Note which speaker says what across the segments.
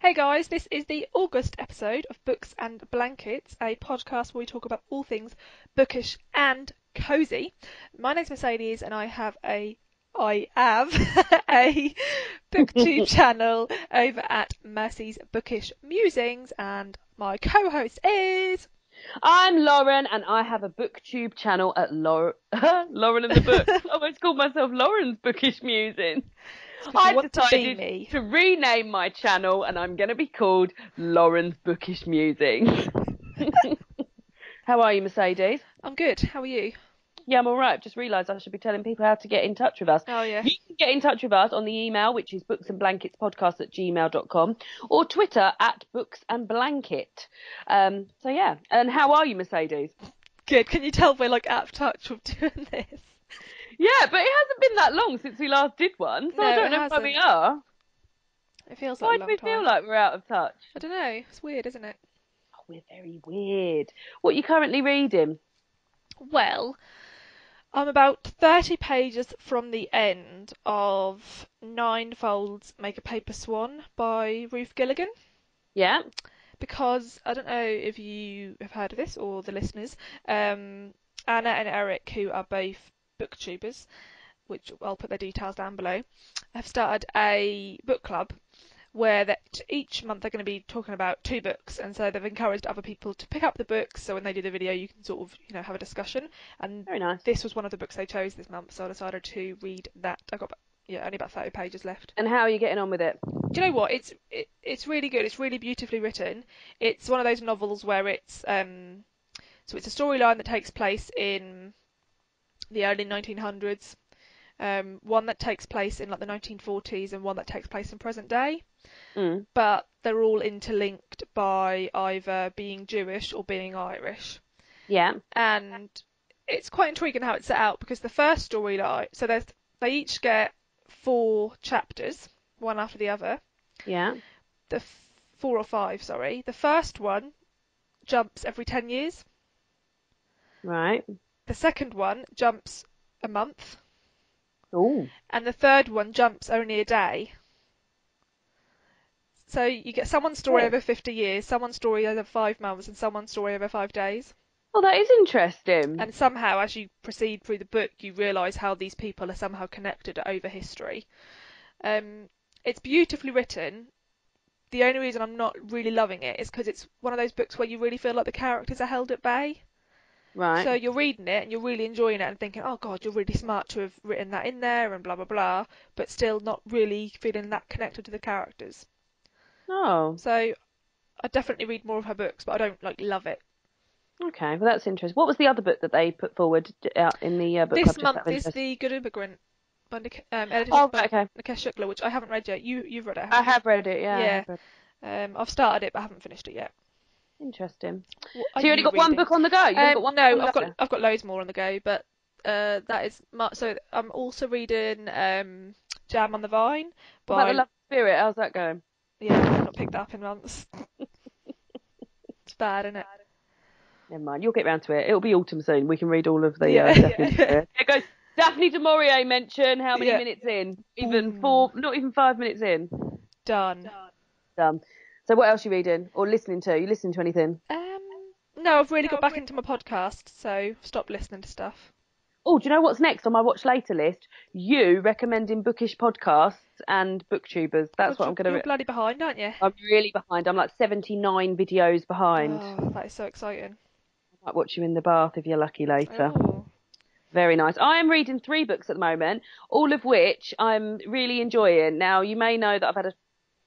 Speaker 1: Hey guys, this is the August episode of Books and Blankets, a podcast where we talk about all things bookish and cosy. My name's Mercedes and I have a booktube channel over at Mercy's Bookish Musings, and my co-host is...
Speaker 2: I'm Lauren and I have a booktube channel at Lauren and the Book. I almost called myself Lauren's Bookish Musings. I've decided to rename my channel and I'm going to be called Lauren's Bookish Musings. How are you, Mercedes?
Speaker 1: I'm good. How are you?
Speaker 2: Yeah, I'm all right. I've just realised I should be telling people how to get in touch with us.
Speaker 1: Oh, yeah.
Speaker 2: You can get in touch with us on the email, which is booksandblanketspodcast@gmail.com, or Twitter @booksandblanket. So, yeah. And how are you, Mercedes?
Speaker 1: Good. Can you tell we're like out of touch with doing this?
Speaker 2: Yeah, but it hasn't been that long since we last did one, so
Speaker 1: No,
Speaker 2: I don't know where we are.
Speaker 1: It feels like a long time.
Speaker 2: Why do we feel like we're out of touch?
Speaker 1: I don't know. It's weird, isn't it?
Speaker 2: Oh, we're very weird. What are you currently reading?
Speaker 1: Well, I'm about 30 pages from the end of Nine Folds Make a Paper Swan by Ruth Gilligan.
Speaker 2: Yeah.
Speaker 1: Because, I don't know if you have heard of this, or the listeners, Anna and Eric, who are both booktubers, which I'll put their details down below, have started a book club where each month they're going to be talking about two books, and so they've encouraged other people to pick up the books, so when they do the video you can sort of, have a discussion. And
Speaker 2: very nice.
Speaker 1: This was one of the books they chose this month, so I decided to read that. I've got only about 30 pages left.
Speaker 2: And how are you getting on with it?
Speaker 1: Do you know what? It's really good. It's really beautifully written. It's one of those novels where it's so it's a storyline that takes place in the early 1900s, one that takes place in like the 1940s, and one that takes place in present day. But they're all interlinked by either being Jewish or being Irish.
Speaker 2: Yeah.
Speaker 1: And it's quite intriguing how it's set out, because the first storyline, so they each get 4 chapters, one after the other.
Speaker 2: Yeah.
Speaker 1: 4 or 5, sorry. The first one jumps every 10 years.
Speaker 2: Right.
Speaker 1: The second one jumps a month.
Speaker 2: Ooh.
Speaker 1: And the third one jumps only a day. So you get someone's story over 50 years, someone's story over 5 months, and someone's story over 5 days.
Speaker 2: Oh, that is interesting.
Speaker 1: And somehow, as you proceed through the book, you realise how these people are somehow connected over history. It's beautifully written. The only reason I'm not really loving it is because it's one of those books where you really feel like the characters are held at bay.
Speaker 2: Right.
Speaker 1: So you're reading it and you're really enjoying it and thinking, oh God, you're really smart to have written that in there and blah, blah, blah, but still not really feeling that connected to the characters.
Speaker 2: Oh.
Speaker 1: So I definitely read more of her books, but I don't love it.
Speaker 2: Okay, well that's interesting. What was the other book that they put forward out in the book club?
Speaker 1: This month is The Good Immigrant, edited by Nikesh Shukla, which I haven't read yet. You've read it, haven't you?
Speaker 2: I have read it, yeah.
Speaker 1: Yeah.
Speaker 2: I have read
Speaker 1: I've started it, but I haven't finished it yet.
Speaker 2: Interesting.
Speaker 1: So
Speaker 2: you only got one book on the go?
Speaker 1: I've got loads more on the go, but that is so I'm also reading Jam on the Vine by...
Speaker 2: What about The Love Spirit? How's that going?
Speaker 1: Yeah, I've not picked that up in months. It's bad, isn't it?
Speaker 2: Never mind, you'll get round to it. It'll be autumn soon. We can read all of the Daphne. There goes Daphne du Maurier mention. How many minutes in? Not even 5 minutes in.
Speaker 1: Done.
Speaker 2: So what else are you reading or listening to? You listening to anything?
Speaker 1: No, I've really got back into my podcast, so stop listening to stuff.
Speaker 2: Oh, do you know what's next on my watch later list? You recommending bookish podcasts and booktubers. That's what I'm going to...
Speaker 1: You're bloody behind, aren't you?
Speaker 2: I'm really behind. I'm like 79 videos behind.
Speaker 1: Oh, that is so exciting.
Speaker 2: I might watch you in the bath if you're lucky later.
Speaker 1: Oh.
Speaker 2: Very nice. I am reading 3 books at the moment, all of which I'm really enjoying. Now, you may know that I've had a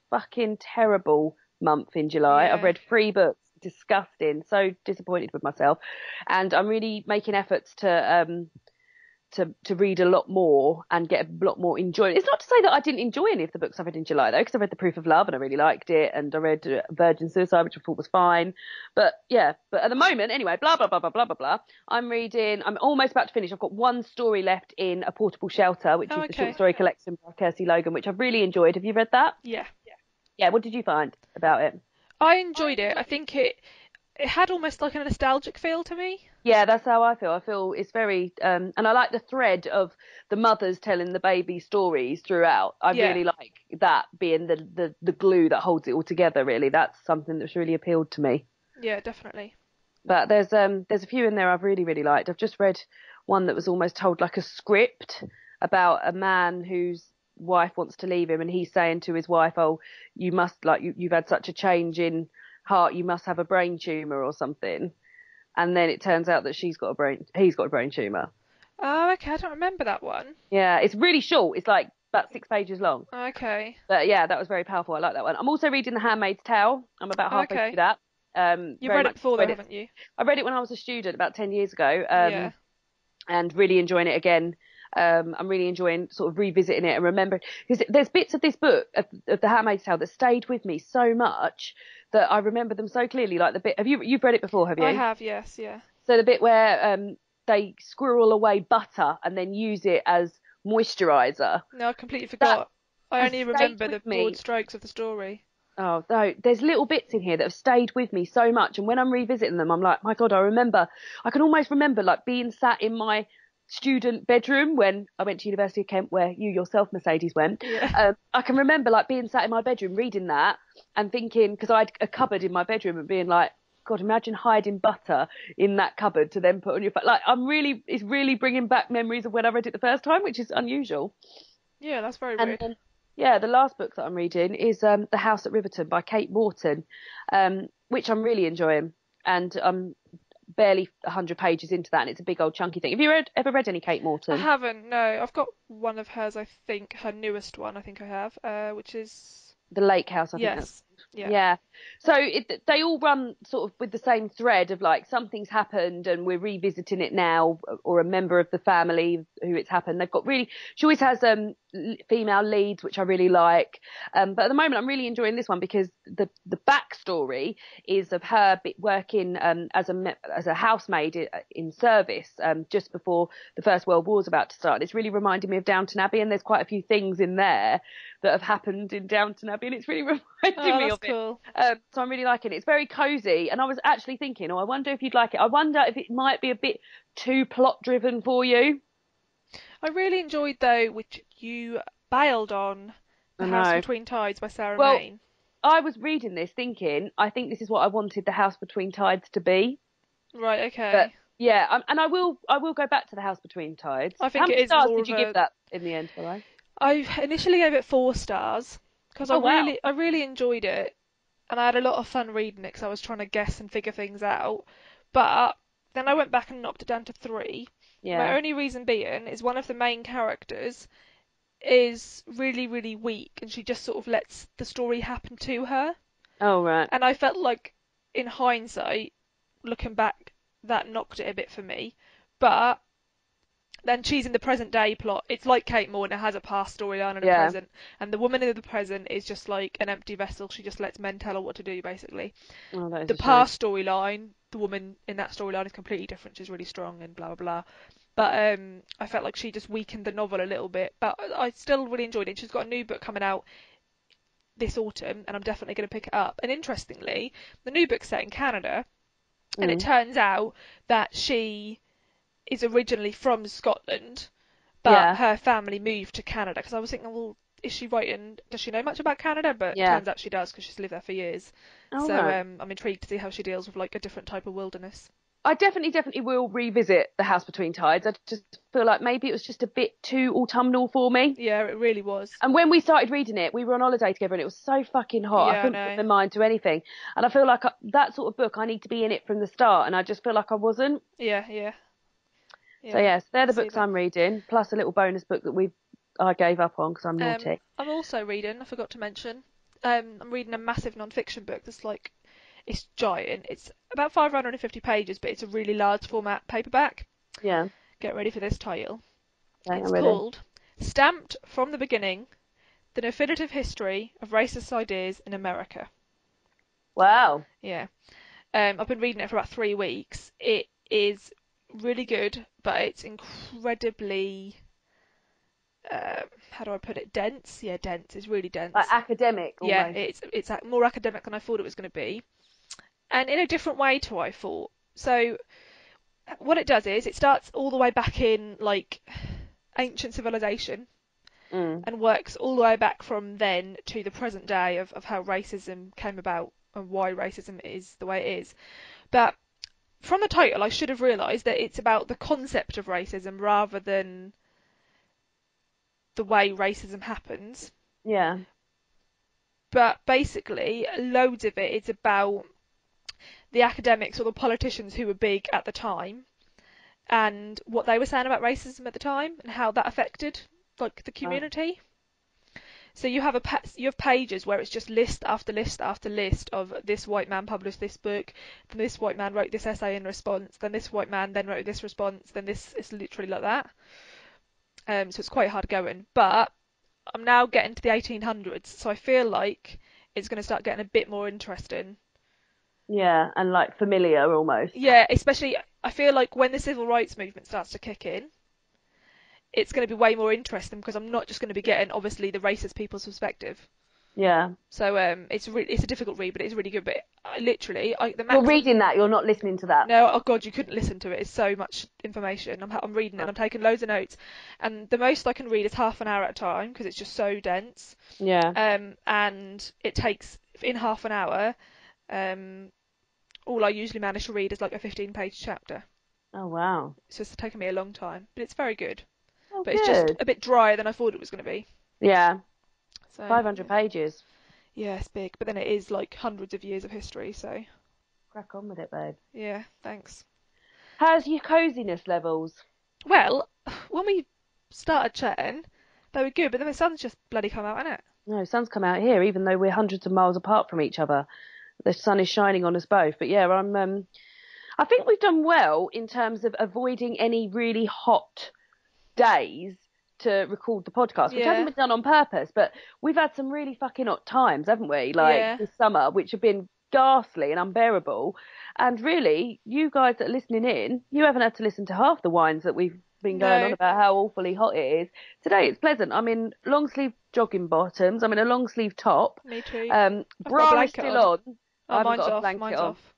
Speaker 2: fucking terrible month in July.
Speaker 1: Yeah.
Speaker 2: I've read 3 books. Disgusting. So disappointed with myself. And I'm really making efforts to read a lot more and get a lot more enjoyment. It's not to say that I didn't enjoy any of the books I read in July, though, because I read The Proof of Love and I really liked it, and I read Virgin Suicide, which I thought was fine. But at the moment, anyway, blah, blah, blah, blah, blah, blah, blah. I'm almost about to finish. I've got one story left in A Portable Shelter, which is the short story collection by Kirsty Logan, which I've really enjoyed. Have you read that?
Speaker 1: Yeah.
Speaker 2: Yeah, what did you find about it?
Speaker 1: I enjoyed it. I think it had almost like a nostalgic feel to me.
Speaker 2: Yeah, that's how I feel. I feel it's very, and I like the thread of the mothers telling the baby stories throughout. I
Speaker 1: Yeah,
Speaker 2: really like that being the glue that holds it all together, really. That's something that's really appealed to me.
Speaker 1: yeah, definitely.
Speaker 2: But there's a few in there I've really, really liked. I've just read one that was almost told like a script about a man whose wife wants to leave him, and he's saying to his wife, "Oh, you must like you've had such a change in heart, you must have a brain tumor or something." And then it turns out that he's got a brain tumor.
Speaker 1: Oh, okay, I don't remember that one.
Speaker 2: Yeah, it's really short. It's like about 6 pages long.
Speaker 1: Okay,
Speaker 2: But yeah, that was very powerful. I like that one. I'm also reading The Handmaid's Tale. I'm about halfway through
Speaker 1: okay.
Speaker 2: that.
Speaker 1: You've
Speaker 2: Very
Speaker 1: read it
Speaker 2: much
Speaker 1: before though,
Speaker 2: enjoyed it.
Speaker 1: haven't you?
Speaker 2: I read it when I was a student about 10 years ago,
Speaker 1: Yeah.
Speaker 2: and really enjoying it again. I'm really enjoying sort of revisiting it and remembering because there's bits of this book of The Handmaid's Tale that stayed with me so much that I remember them so clearly. Like the bit, you've read it before, have
Speaker 1: I
Speaker 2: you?
Speaker 1: have, yes, yeah.
Speaker 2: So the bit where they squirrel away butter and then use it as moisturizer.
Speaker 1: No, I completely
Speaker 2: That
Speaker 1: forgot. I
Speaker 2: has
Speaker 1: only
Speaker 2: stayed
Speaker 1: remember
Speaker 2: with
Speaker 1: the broad
Speaker 2: me.
Speaker 1: strokes of the story.
Speaker 2: Oh no, there's little bits in here that have stayed with me so much, and when I'm revisiting them, I'm like, my God, I can almost remember like being sat in my student bedroom when I went to University of Kent, where you yourself, Mercedes, went.
Speaker 1: Yeah.
Speaker 2: I can remember like being sat in my bedroom reading that and thinking, because I had a cupboard in my bedroom, and being like, God, imagine hiding butter in that cupboard to then put on your face. Like, it's really bringing back memories of when I read it the first time, which is unusual.
Speaker 1: Yeah, that's very
Speaker 2: And
Speaker 1: weird.
Speaker 2: then, yeah, the last book that I'm reading is The House at Riverton by Kate Morton, which I'm really enjoying. And I'm barely 100 pages into that, and it's a big old chunky thing. Have you ever read any Kate
Speaker 1: I
Speaker 2: Morton?
Speaker 1: haven't, no. I've got one of hers, I think, her newest one, I think I have, which is,
Speaker 2: The Lake House, I think that's.
Speaker 1: yes, yeah.
Speaker 2: Yeah. So they all run sort of with the same thread of like something's happened and we're revisiting it now, or a member of the family who it's happened. They've got really, she always has female leads, which I really like. But at the moment, I'm really enjoying this one because the backstory is of her working as a housemaid in service just before the First World War was about to start. It's really reminding me of Downton Abbey, and there's quite a few things in there that have happened in Downton Abbey, and it's really reminding
Speaker 1: Oh,
Speaker 2: me
Speaker 1: that's
Speaker 2: of it.
Speaker 1: cool.
Speaker 2: So I'm really liking it. It's very cozy, and I was actually thinking, oh, I wonder if you'd like it. I wonder if it might be a bit too plot driven for you.
Speaker 1: I really enjoyed, though, which you bailed on,
Speaker 2: I
Speaker 1: The House
Speaker 2: know.
Speaker 1: Between Tides by Sarah
Speaker 2: Well,
Speaker 1: Maine.
Speaker 2: I was reading this thinking, I think this is what I wanted The House Between Tides to be.
Speaker 1: Right,
Speaker 2: But
Speaker 1: okay.
Speaker 2: yeah, and I will go back to The House Between Tides.
Speaker 1: I
Speaker 2: How
Speaker 1: think it
Speaker 2: many
Speaker 1: is
Speaker 2: stars
Speaker 1: more
Speaker 2: did
Speaker 1: of
Speaker 2: you give
Speaker 1: a.
Speaker 2: that in the end, by the way?
Speaker 1: I initially gave it 4 stars because I
Speaker 2: Oh wow.
Speaker 1: really, I really enjoyed it, and I had a lot of fun reading it because I was trying to guess and figure things out. But then I went back and knocked it down to 3. My
Speaker 2: Yeah.
Speaker 1: only reason being is one of the main characters is really, really weak, and she just sort of lets the story happen to her.
Speaker 2: Oh right.
Speaker 1: And I felt like, in hindsight, looking back, that knocked it a bit for me. But then she's in the present day plot. It's like Kate Moore, and it has a past storyline and a
Speaker 2: Yeah.
Speaker 1: present. And the woman in the present is just like an empty vessel. She just lets men tell her what to do, basically.
Speaker 2: Oh, that is
Speaker 1: The
Speaker 2: a shame.
Speaker 1: past storyline, the woman in that storyline is completely different. She's really strong and blah blah blah. But I felt like she just weakened the novel a little bit. But I still really enjoyed it. She's got a new book coming out this autumn, and I'm definitely going to pick it up. And interestingly, the new book's set in Canada, and it
Speaker 2: Mm.
Speaker 1: turns out that she is originally from Scotland, but
Speaker 2: Yeah.
Speaker 1: her family moved to Canada. Because I was thinking, well, is she writing? Does she know much about Canada? But
Speaker 2: Yeah.
Speaker 1: turns out she does because she's lived there for years.
Speaker 2: All
Speaker 1: So
Speaker 2: right.
Speaker 1: I'm intrigued to see how she deals with like a different type of wilderness.
Speaker 2: I definitely will revisit The House Between Tides. I just feel like maybe it was just a bit too autumnal for me.
Speaker 1: Yeah, it really was.
Speaker 2: And when we started reading it, we were on holiday together and it was so fucking hot. I
Speaker 1: Yeah, I
Speaker 2: couldn't put
Speaker 1: know.
Speaker 2: my mind to anything. And I feel like that sort of book, I need to be in it from the start. And I just feel like I wasn't.
Speaker 1: Yeah, yeah,
Speaker 2: So,
Speaker 1: yeah.
Speaker 2: yes, they're
Speaker 1: I
Speaker 2: the
Speaker 1: see
Speaker 2: books
Speaker 1: that.
Speaker 2: I'm reading, plus a little bonus book that I gave up on because I'm naughty.
Speaker 1: I'm also reading. I forgot to mention. I'm reading a massive non-fiction book that's like it's giant. It's about 550 pages, but it's a really large format paperback.
Speaker 2: Yeah.
Speaker 1: Get ready for this title.
Speaker 2: Okay,
Speaker 1: It's
Speaker 2: I'm ready.
Speaker 1: called Stamped from the Beginning: The Definitive History of Racist Ideas in America.
Speaker 2: Wow.
Speaker 1: Yeah. I've been reading it for about 3 weeks. It is really good, but it's incredibly, how do I put it? Dense. Yeah, dense. It's really
Speaker 2: Like
Speaker 1: dense.
Speaker 2: academic
Speaker 1: Yeah,
Speaker 2: almost.
Speaker 1: it's more academic than I thought it was going to be. and in a different way to what I thought. So what it does is it starts all the way back in like ancient civilization
Speaker 2: Mm.
Speaker 1: and works all the way back from then to the present day of how racism came about and why racism is the way it is. But from the title, I should have realised that it's about the concept of racism rather than the way racism happens.
Speaker 2: Yeah.
Speaker 1: But basically, loads of it is about the academics or the politicians who were big at the time and what they were saying about racism at the time and how that affected like the
Speaker 2: Oh.
Speaker 1: community. So you have pages where it's just list after list after list of this white man published this book, then this white man wrote this essay in response, then this white man then wrote this response, then this. It's literally like that. So it's quite hard going. But I'm now getting to the 1800s, so I feel like it's going to start getting a bit more interesting.
Speaker 2: Yeah, and like familiar almost.
Speaker 1: Yeah, especially I feel like when the civil rights movement starts to kick in, it's going to be way more interesting because I'm not just going to be getting obviously the racist people's perspective.
Speaker 2: Yeah.
Speaker 1: So it's a difficult read, but it's really good. But the
Speaker 2: You're
Speaker 1: maximum.
Speaker 2: reading that, you're not listening to that.
Speaker 1: No, oh god, you couldn't listen to it. It's so much information. I'm reading it. And I'm taking loads of notes, and the most I can read is half an hour at a time because it's just so dense.
Speaker 2: Yeah.
Speaker 1: And it takes in half an hour. All I usually manage to read is like a 15-page chapter.
Speaker 2: Oh wow.
Speaker 1: It's just taken me a long time, but it's very good.
Speaker 2: Oh
Speaker 1: But it's just
Speaker 2: good.
Speaker 1: a bit drier than I thought it was going to be.
Speaker 2: Yeah.
Speaker 1: So
Speaker 2: 500 pages.
Speaker 1: yeah, it's big, but then it is like hundreds of years of history. So
Speaker 2: Crack on with it, babe.
Speaker 1: yeah, thanks.
Speaker 2: How's your coziness levels?
Speaker 1: Well, when we started chatting, they were good, but then the sun's just bloody come out, innit?
Speaker 2: No, sun's come out here, even though we're hundreds of miles apart from each other. The sun is shining on us both. But yeah, I think we've done well in terms of avoiding any really hot days to record the podcast, which hasn't
Speaker 1: Yeah,
Speaker 2: been done on purpose, but we've had some really fucking hot times, haven't we? Like
Speaker 1: yeah.
Speaker 2: this summer, which have been ghastly and unbearable. And really, you guys that are listening in, you haven't had to listen to half the whines that we've been going on
Speaker 1: No,
Speaker 2: about how awfully hot it is. Today it's pleasant. I'm in long sleeve jogging bottoms. I'm in a long sleeve top.
Speaker 1: me too. I've got a
Speaker 2: Bra is
Speaker 1: blanket
Speaker 2: still
Speaker 1: on.
Speaker 2: on. I
Speaker 1: Oh,
Speaker 2: haven't
Speaker 1: mine's
Speaker 2: got a
Speaker 1: off.
Speaker 2: blanket
Speaker 1: Mine's
Speaker 2: on.
Speaker 1: off.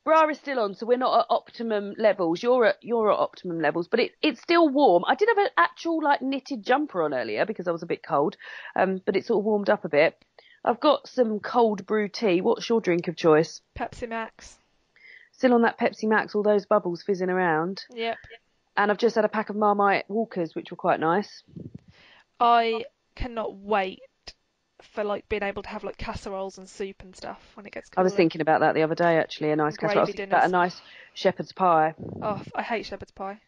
Speaker 2: Bra is still on, so we're not at optimum levels. You're at optimum levels, but it's still warm. I did have an actual like knitted jumper on earlier because I was a bit cold, but it sort of warmed up a bit. I've got some cold brew tea. What's your drink of choice?
Speaker 1: Pepsi Max.
Speaker 2: Still on that Pepsi Max, all those bubbles fizzing around.
Speaker 1: Yep.
Speaker 2: And I've just had a pack of Marmite Walkers, which were quite nice.
Speaker 1: I cannot wait for like being able to have like casseroles and soup and stuff when it gets
Speaker 2: I was
Speaker 1: cooler.
Speaker 2: thinking about that the other day, actually, a nice
Speaker 1: And
Speaker 2: casserole. I was
Speaker 1: gravy
Speaker 2: thinking about a
Speaker 1: dinners.
Speaker 2: nice shepherd's pie.
Speaker 1: Oh, I hate shepherd's pie.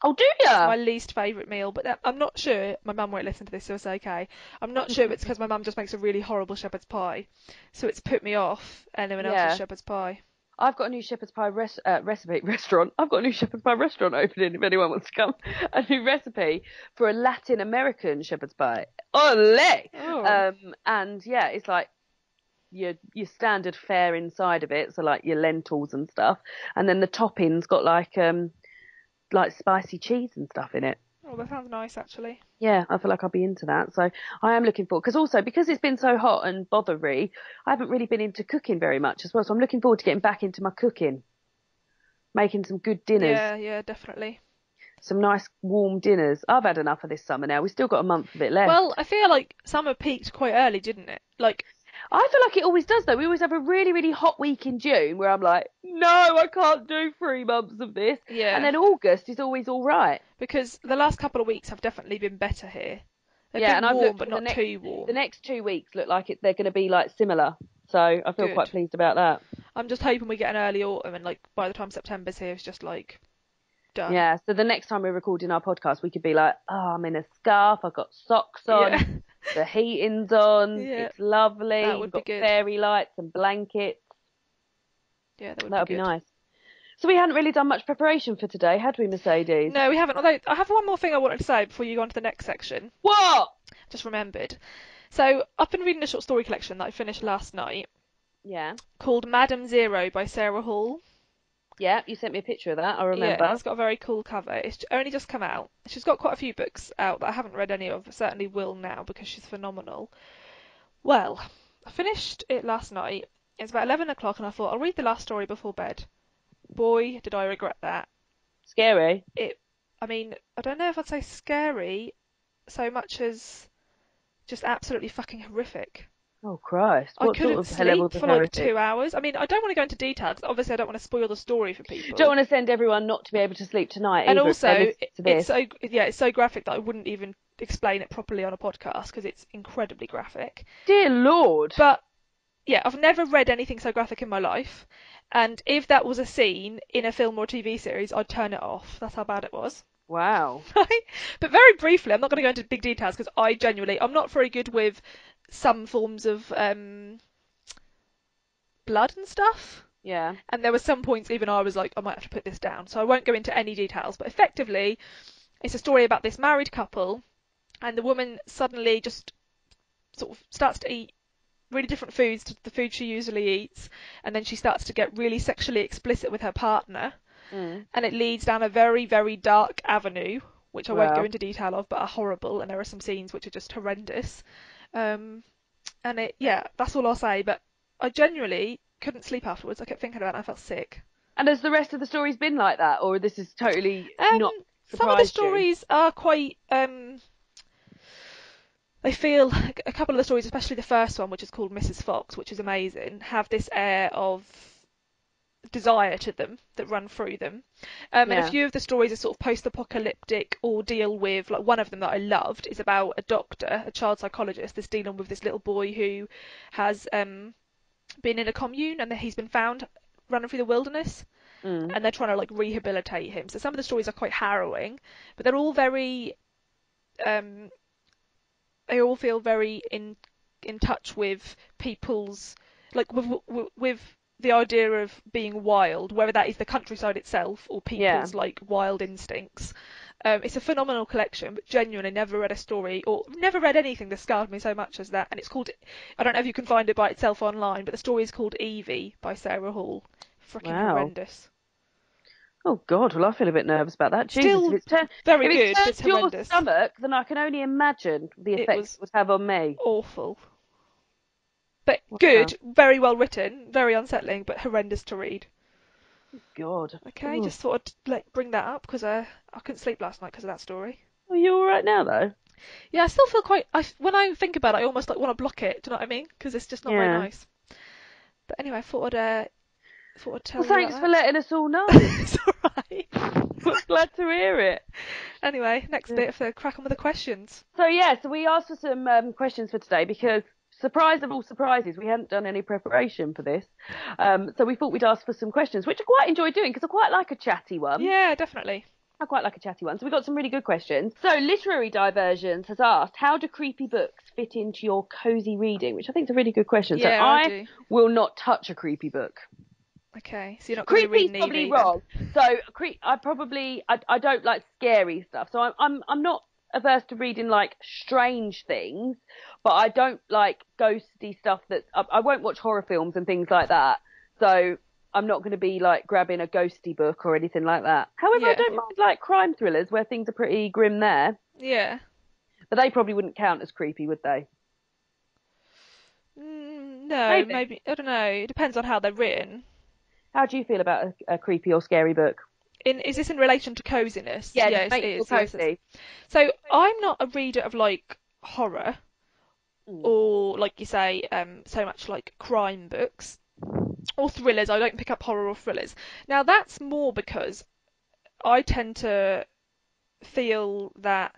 Speaker 2: Oh, do
Speaker 1: It's
Speaker 2: ya?
Speaker 1: my least favourite meal, but I'm not sure. My mum won't listen to this, so it's okay. I'm not sure if it's because my mum just makes a really horrible shepherd's pie, so it's put me off anyone else's
Speaker 2: Yeah.
Speaker 1: shepherd's pie.
Speaker 2: I've got a new shepherd's pie restaurant. I've got a new shepherd's pie restaurant opening if anyone wants to come. A new recipe for a Latin American shepherd's pie. Ole!
Speaker 1: Oh,
Speaker 2: And yeah, it's like your standard fare inside of it, so like your lentils and stuff, and then the toppings got like spicy cheese and stuff in it.
Speaker 1: oh, that sounds nice actually.
Speaker 2: Yeah, I feel like I'll be into that. So I am looking forward, because it's been so hot and bothery, I haven't really been into cooking very much as well. So I'm looking forward to getting back into my cooking, making some good dinners,
Speaker 1: Yeah, yeah, definitely.
Speaker 2: some nice warm dinners. I've had enough of this summer now. We've still got a month of it left.
Speaker 1: Well, I feel like summer peaked quite early, didn't it? Like,
Speaker 2: I feel like it always does though. We always have a really, really hot week in June where I'm like, no, I can't do 3 months of this.
Speaker 1: yeah,
Speaker 2: And then August is always all right.
Speaker 1: because the last couple of weeks have definitely been better here. They've
Speaker 2: Yeah,
Speaker 1: been
Speaker 2: and I've
Speaker 1: warm,
Speaker 2: looked
Speaker 1: but
Speaker 2: at the
Speaker 1: not too warm.
Speaker 2: The next 2 weeks look like they're going to be like similar. So I feel
Speaker 1: Good.
Speaker 2: quite pleased about that.
Speaker 1: I'm just hoping we get an early autumn, and like by the time September's here, it's just like done.
Speaker 2: Yeah, so the next time we're recording our podcast, we could be like, oh, I'm in a scarf, I've got socks on,
Speaker 1: Yeah.
Speaker 2: the heating's on,
Speaker 1: Yeah,
Speaker 2: it's lovely,
Speaker 1: that would
Speaker 2: we've
Speaker 1: be
Speaker 2: got
Speaker 1: good.
Speaker 2: fairy lights and blankets.
Speaker 1: Yeah, that
Speaker 2: That would
Speaker 1: be
Speaker 2: be
Speaker 1: good.
Speaker 2: nice. So we hadn't really done much preparation for today, had we, Mercedes?
Speaker 1: No, we haven't. Although I have one more thing I wanted to say before you go on to the next section.
Speaker 2: What?
Speaker 1: Just remembered. So I've been reading a short story collection that I finished last night
Speaker 2: Yeah.
Speaker 1: called Madam Zero by Sarah Hall.
Speaker 2: Yeah, you sent me a picture of that, I
Speaker 1: Yeah,
Speaker 2: remember.
Speaker 1: and it's got a very cool cover. It's only just come out. She's got quite a few books out that I haven't read any of. Certainly will now because she's phenomenal. Well, I finished it last night, It was about 11 o'clock, and I thought I'll read the last story before bed. Boy, did I regret that.
Speaker 2: Scary.
Speaker 1: I mean, I don't know if I'd say scary so much as just absolutely fucking horrific.
Speaker 2: Oh Christ!
Speaker 1: I
Speaker 2: What sort
Speaker 1: couldn't
Speaker 2: of levels
Speaker 1: sleep
Speaker 2: of
Speaker 1: for like
Speaker 2: horrific?
Speaker 1: 2 hours. I mean, I don't want to go into details 'cause obviously I don't want to spoil the story for
Speaker 2: Don't
Speaker 1: people.
Speaker 2: want to send everyone not to be able to sleep tonight
Speaker 1: And
Speaker 2: either if they're
Speaker 1: also,
Speaker 2: listening to this.
Speaker 1: it's so graphic that I wouldn't even explain it properly on a podcast because it's incredibly graphic.
Speaker 2: Dear Lord.
Speaker 1: But yeah, I've never read anything so graphic in my life. And if that was a scene in a film or TV series, I'd turn it off. That's how bad it was.
Speaker 2: Wow.
Speaker 1: Right? But very briefly, I'm not going to go into big details because I'm not very good with some forms of blood and stuff.
Speaker 2: Yeah.
Speaker 1: And there were some points even I was like, I might have to put this down. So I won't go into any details. But effectively, it's a story about this married couple, and the woman suddenly just sort of starts to eat really different foods to the food she usually eats, and then she starts to get really sexually explicit with her partner,
Speaker 2: Mm.
Speaker 1: and it leads down a very, very dark avenue, which I won't go
Speaker 2: Wow.
Speaker 1: into detail of, but are horrible, and there are some scenes which are just horrendous. And yeah, that's all I'll say, but I genuinely couldn't sleep afterwards. I kept thinking about it and I felt sick.
Speaker 2: And has the rest of the stories been like that, or this is totally
Speaker 1: Um,
Speaker 2: not
Speaker 1: some of the
Speaker 2: surprised you?
Speaker 1: stories are quite I feel a couple of the stories, especially the first one, which is called Mrs. Fox, which is amazing, have this air of desire to them that run through them. And a
Speaker 2: Yeah.
Speaker 1: few of the stories are sort of post-apocalyptic or deal with, like one of them that I loved is about a doctor, a child psychologist, that's dealing with this little boy who has been in a commune and that he's been found running through the wilderness.
Speaker 2: Mm.
Speaker 1: And they're trying to like rehabilitate him. So some of the stories are quite harrowing, but they're all very um, they all feel very in touch with people's like with the idea of being wild, whether that is the countryside itself or
Speaker 2: Yeah.
Speaker 1: people's like wild instincts. It's a phenomenal collection, but genuinely never read a story or never read anything that scarred me so much as that. And it's called, I don't know if you can find it by itself online, but the story is called Evie by Sarah Hall. Freaking
Speaker 2: Wow.
Speaker 1: horrendous.
Speaker 2: Oh God. Well, I feel a bit nervous about that. Jesus,
Speaker 1: Still very
Speaker 2: if it's
Speaker 1: good, but it's
Speaker 2: turned your
Speaker 1: horrendous.
Speaker 2: stomach, then I can only imagine the
Speaker 1: It
Speaker 2: effects it
Speaker 1: was
Speaker 2: would have on me.
Speaker 1: awful. But
Speaker 2: Wow.
Speaker 1: good, very well written, very unsettling, but horrendous to read.
Speaker 2: God.
Speaker 1: Okay,
Speaker 2: Oh.
Speaker 1: just thought I'd like bring that up because I couldn't sleep last night because of that story.
Speaker 2: Are you all right now though?
Speaker 1: Yeah, I still feel quite. When I think about it, I almost like want to block it. Do you know what I mean? Because it's just not very
Speaker 2: Yeah.
Speaker 1: nice. But anyway, thought I'd
Speaker 2: Well,
Speaker 1: tell you
Speaker 2: thanks for
Speaker 1: about
Speaker 2: letting us all know.
Speaker 1: that. It's alright.
Speaker 2: We're glad to hear it.
Speaker 1: Anyway, next
Speaker 2: Yeah.
Speaker 1: bit for crack on with the questions.
Speaker 2: So we asked for some questions for today because, surprise of all surprises, we hadn't done any preparation for this. So we thought we'd ask for some questions, which I quite enjoy doing because I quite like a chatty one.
Speaker 1: Yeah, definitely.
Speaker 2: I quite like a chatty one. So we got some really good questions. So Literary Diversions has asked, how do creepy books fit into your cozy reading? Which I think is a really good question. So
Speaker 1: Yeah, I
Speaker 2: I
Speaker 1: do.
Speaker 2: will not touch a creepy book.
Speaker 1: Okay, so you're not going to be
Speaker 2: Creepy's
Speaker 1: reading
Speaker 2: probably
Speaker 1: Evie then.
Speaker 2: wrong. So I don't like scary stuff. So I'm not averse to reading like strange things, but I don't like ghosty stuff I won't watch horror films and things like that. So I'm not going to be like grabbing a ghosty book or anything like that. However, I
Speaker 1: Yeah,
Speaker 2: don't mind like crime thrillers where things are pretty grim there,
Speaker 1: yeah.
Speaker 2: but they probably wouldn't count as creepy, would they?
Speaker 1: No,
Speaker 2: Maybe.
Speaker 1: maybe I don't know. It depends on how they're written.
Speaker 2: How do you feel about a creepy or scary book?
Speaker 1: Is this in relation to coziness?
Speaker 2: Yeah, just
Speaker 1: Yes, it
Speaker 2: make you feel
Speaker 1: is. Yes,
Speaker 2: cozy.
Speaker 1: so I'm not a reader of like horror
Speaker 2: Mm.
Speaker 1: or like you say, so much like crime books or thrillers. I don't pick up horror or thrillers. Now that's more because I tend to feel that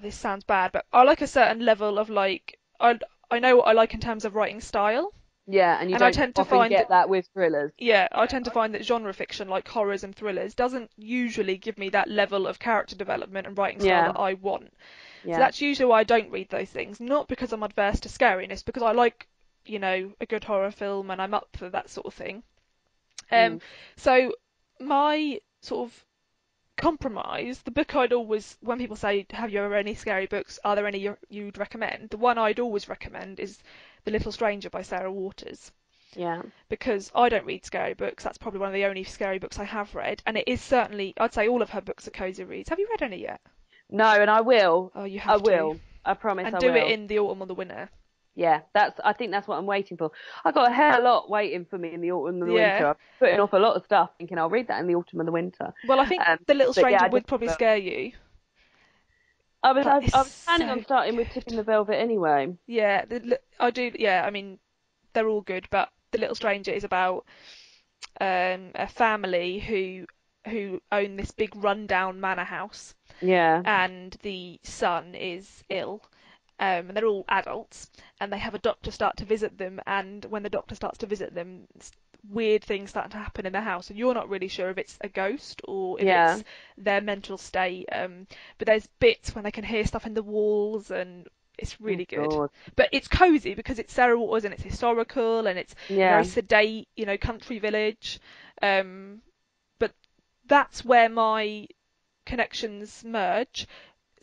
Speaker 1: this sounds bad, but I like a certain level of like I know what I like in terms of writing style,
Speaker 2: Yeah, and you
Speaker 1: and I
Speaker 2: don't
Speaker 1: tend to
Speaker 2: often
Speaker 1: find
Speaker 2: get that with thrillers.
Speaker 1: yeah, I tend to find that genre fiction, like horrors and thrillers, doesn't usually give me that level of character development and writing style
Speaker 2: Yeah,
Speaker 1: that I want. So
Speaker 2: yeah.
Speaker 1: that's usually why I don't read those things. Not because I'm adverse to scariness, because I like, a good horror film and I'm up for that sort of thing. Um,
Speaker 2: Mm.
Speaker 1: so my sort of compromise, the book I'd always, when people say, have you ever read any scary books? Are there any you'd recommend? The one I'd always recommend is The Little Stranger by Sarah Waters,
Speaker 2: Yeah.
Speaker 1: because I don't read scary books. That's probably one of the only scary books I have read, and it is certainly, I'd say all of her books are cozy reads. Have you read any yet?
Speaker 2: No, and I will.
Speaker 1: Oh, you
Speaker 2: I
Speaker 1: have to.
Speaker 2: will. I promise
Speaker 1: And
Speaker 2: I
Speaker 1: do it
Speaker 2: will.
Speaker 1: in the autumn or the winter.
Speaker 2: Yeah, I think that's what I'm waiting for. I got a hell of a lot waiting for me in the autumn and the
Speaker 1: Yeah.
Speaker 2: winter. I'm putting off a lot of stuff, thinking I'll read that in the autumn and the winter.
Speaker 1: Well, I think
Speaker 2: Um,
Speaker 1: The Little
Speaker 2: but yeah,
Speaker 1: Stranger
Speaker 2: I
Speaker 1: would
Speaker 2: definitely
Speaker 1: probably
Speaker 2: will.
Speaker 1: scare you,
Speaker 2: I was
Speaker 1: but
Speaker 2: I,
Speaker 1: it's
Speaker 2: I was planning on
Speaker 1: so
Speaker 2: starting with
Speaker 1: good.
Speaker 2: Tipping the Velvet anyway.
Speaker 1: Yeah, I do. Yeah, I mean, they're all good, but The Little Stranger is about a family who own this big rundown manor house,
Speaker 2: Yeah,
Speaker 1: and the son is ill. And they're all adults, and they have a doctor start to visit them. And when the doctor starts to visit them, weird things start to happen in the house, and you're not really sure if it's a ghost or if
Speaker 2: yeah.
Speaker 1: it's their mental state. But there's bits when they can hear stuff in the walls, and it's
Speaker 2: Oh
Speaker 1: really good.
Speaker 2: God.
Speaker 1: But it's cozy because it's Sarah Waters and it's historical and it's a very
Speaker 2: Yeah.
Speaker 1: sedate, country village. Um, but that's where my connections merge.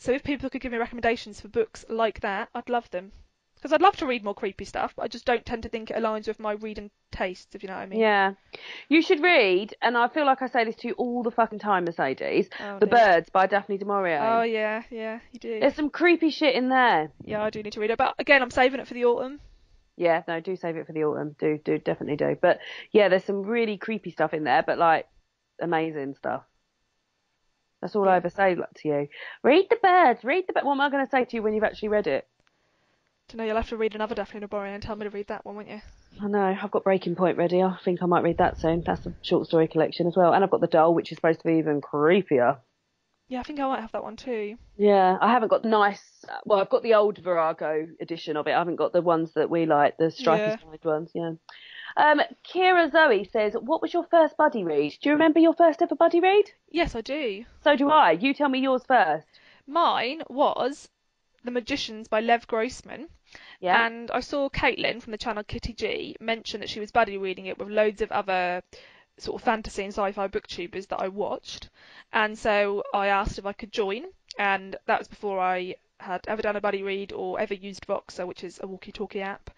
Speaker 1: So if people could give me recommendations for books like that, I'd love them. Because I'd love to read more creepy stuff, but I just don't tend to think it aligns with my reading tastes, if you know what I mean.
Speaker 2: Yeah. You should read, and I feel like I say this to you all the fucking time, Mercedes,
Speaker 1: Oh
Speaker 2: The
Speaker 1: dear.
Speaker 2: Birds by Daphne du
Speaker 1: Oh
Speaker 2: Maurier.
Speaker 1: yeah, yeah, you do.
Speaker 2: There's some creepy shit in there.
Speaker 1: Yeah, I do need to read it. But again, I'm saving it for the autumn.
Speaker 2: Yeah, no, do save it for the autumn. Do, definitely do. But yeah, there's some really creepy stuff in there, but like amazing stuff. That's all I
Speaker 1: Yeah.
Speaker 2: ever say like, to you. Read The Birds, read the birds. What am I going to say to you when you've actually read it?
Speaker 1: Don't know, you'll have to read another Daphne du Maurier and tell me to read that one, won't you?
Speaker 2: I know, I've got Breaking Point ready. I think I might read that soon. That's a short story collection as well. And I've got The Doll, which is supposed to be even creepier.
Speaker 1: Yeah, I think I might have that one too.
Speaker 2: Yeah, I haven't got the nice. Well, I've got the old Virago edition of it. I haven't got the ones that we like, the stripy
Speaker 1: Yeah.
Speaker 2: side ones. Yeah. Kira Zoe says, "What was your first buddy read? Do you remember your first ever buddy read?"
Speaker 1: Yes, I do.
Speaker 2: So do I. You tell me yours first.
Speaker 1: Mine was The Magicians by Lev Grossman.
Speaker 2: Yeah.
Speaker 1: And I saw Caitlin from the channel Kitty G mention that she was buddy reading it with loads of other sort of fantasy and sci-fi booktubers that I watched. And so I asked if I could join, and that was before I had ever done a buddy read or ever used Voxer, which is a walkie-talkie app.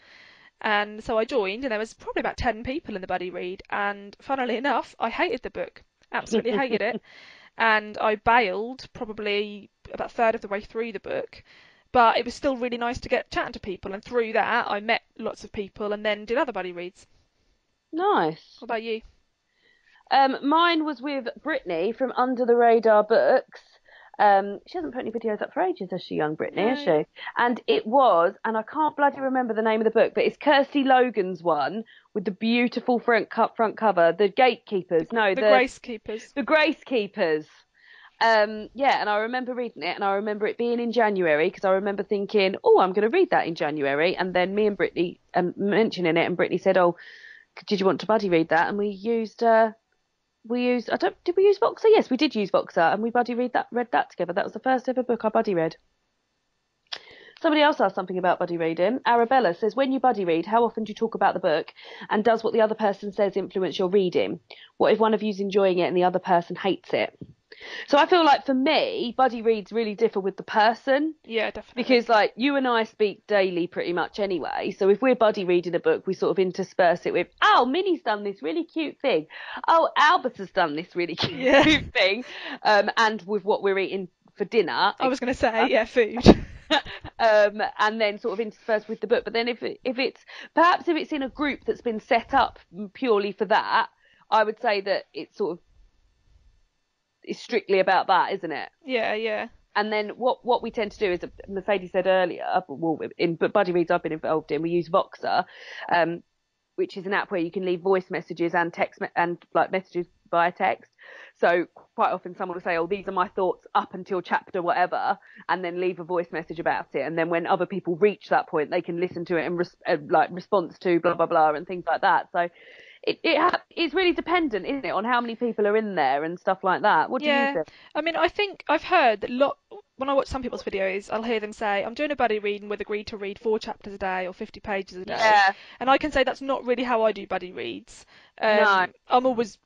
Speaker 1: And so I joined, and there was probably about 10 people in the buddy read. And funnily enough, I hated the book, absolutely hated it. And I bailed probably about a third of the way through the book. But it was still really nice to get chatting to people, and through that I met lots of people and then did other buddy reads.
Speaker 2: Nice.
Speaker 1: What about you?
Speaker 2: Mine was with Brittany from Under the Radar Books. She hasn't put any videos up for ages, has she, young Brittany, has
Speaker 1: No,
Speaker 2: she? And it was, and I can't bloody remember the name of the book, but it's Kirsty Logan's one with the beautiful front cover, the Gatekeepers. No,
Speaker 1: the Grace Keepers.
Speaker 2: the Grace Keepers. Yeah, and I remember reading it, and I remember it being in January because I remember thinking, oh, I'm going to read that in January, and then me and Brittany mentioning it, and Brittany said, oh, did you want to buddy read that? And I don't, did we use Voxer? Yes, we did use Voxer, and we read that together. That was the first ever book I buddy read. Somebody else asked something about buddy reading. Arabella says, when you buddy read, how often do you talk about the book? And does what the other person says influence your reading? What if one of you's enjoying it and the other person hates it? So I feel like for me, buddy reads really differ with the person.
Speaker 1: Yeah, definitely.
Speaker 2: Because like you and I speak daily pretty much anyway. So if we're buddy reading a book, we sort of intersperse it with, oh, Minnie's done this really cute thing. Oh, Albert has done this really
Speaker 1: Yeah.
Speaker 2: cute thing. And with what we're eating for dinner,
Speaker 1: I was going to say,
Speaker 2: etc.
Speaker 1: yeah, food.
Speaker 2: And then sort of interspersed with the book. But then if it's in a group that's been set up purely for that, I would say that it's sort of is strictly about that, isn't it?
Speaker 1: Yeah, yeah.
Speaker 2: And then what we tend to do is, Mercedes said earlier, well, in buddy reads I've been involved in, we use Voxer, which is an app where you can leave voice messages and and like messages via text. So quite often someone will say, oh, these are my thoughts up until chapter whatever, and then leave a voice message about it. And then when other people reach that point, they can listen to it and like response to blah, blah, blah, and things like that. So it's really dependent, isn't it, on how many people are in there and stuff like that. What do you
Speaker 1: Yeah.
Speaker 2: think?
Speaker 1: I mean, I think I've heard that when I watch some people's videos, I'll hear them say, I'm doing a buddy read and we've agreed to read 4 chapters a day or 50 pages a day.
Speaker 2: Yeah,
Speaker 1: And I can say that's not really how I do buddy reads.
Speaker 2: no,
Speaker 1: I'm always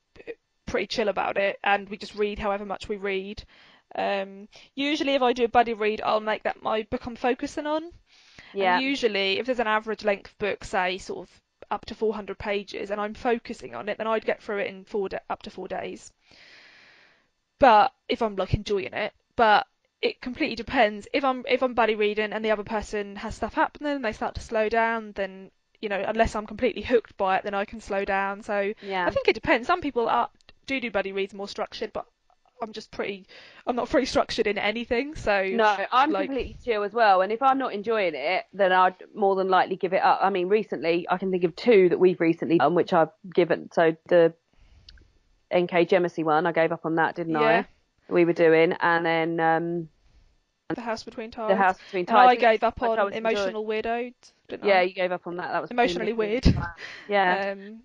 Speaker 1: pretty chill about it, and we just read however much we read. Usually if I do a buddy read, I'll make that my book I'm focusing on. And
Speaker 2: yeah.
Speaker 1: usually if there's an average length book, say sort of up to 400 pages, and I'm focusing on it, then I'd get through it in up to 4 days. But if I'm like enjoying it, but it completely depends. If I'm buddy reading and the other person has stuff happening and they start to slow down, then unless I'm completely hooked by it, then I can slow down. So I
Speaker 2: Yeah.
Speaker 1: think it depends. Some people do buddy reads more structured, but I'm not pretty structured in anything. So
Speaker 2: No, I'm
Speaker 1: like,
Speaker 2: completely chill as well. And if I'm not enjoying it, then I'd more than likely give it up. I mean, recently, I can think of two that we've recently done, which I've given. So the NK Jemicy one, I gave up on that, didn't
Speaker 1: yeah,
Speaker 2: I? We were doing. And then
Speaker 1: The House Between
Speaker 2: The
Speaker 1: Tides,
Speaker 2: House Between
Speaker 1: and
Speaker 2: Tides,
Speaker 1: I
Speaker 2: which
Speaker 1: gave up
Speaker 2: much I
Speaker 1: on
Speaker 2: was enjoying.
Speaker 1: Emotional Weirdo, didn't
Speaker 2: Yeah,
Speaker 1: I?
Speaker 2: you gave up on that. That was pretty
Speaker 1: Emotionally
Speaker 2: miserable.
Speaker 1: weird.
Speaker 2: Yeah.
Speaker 1: um,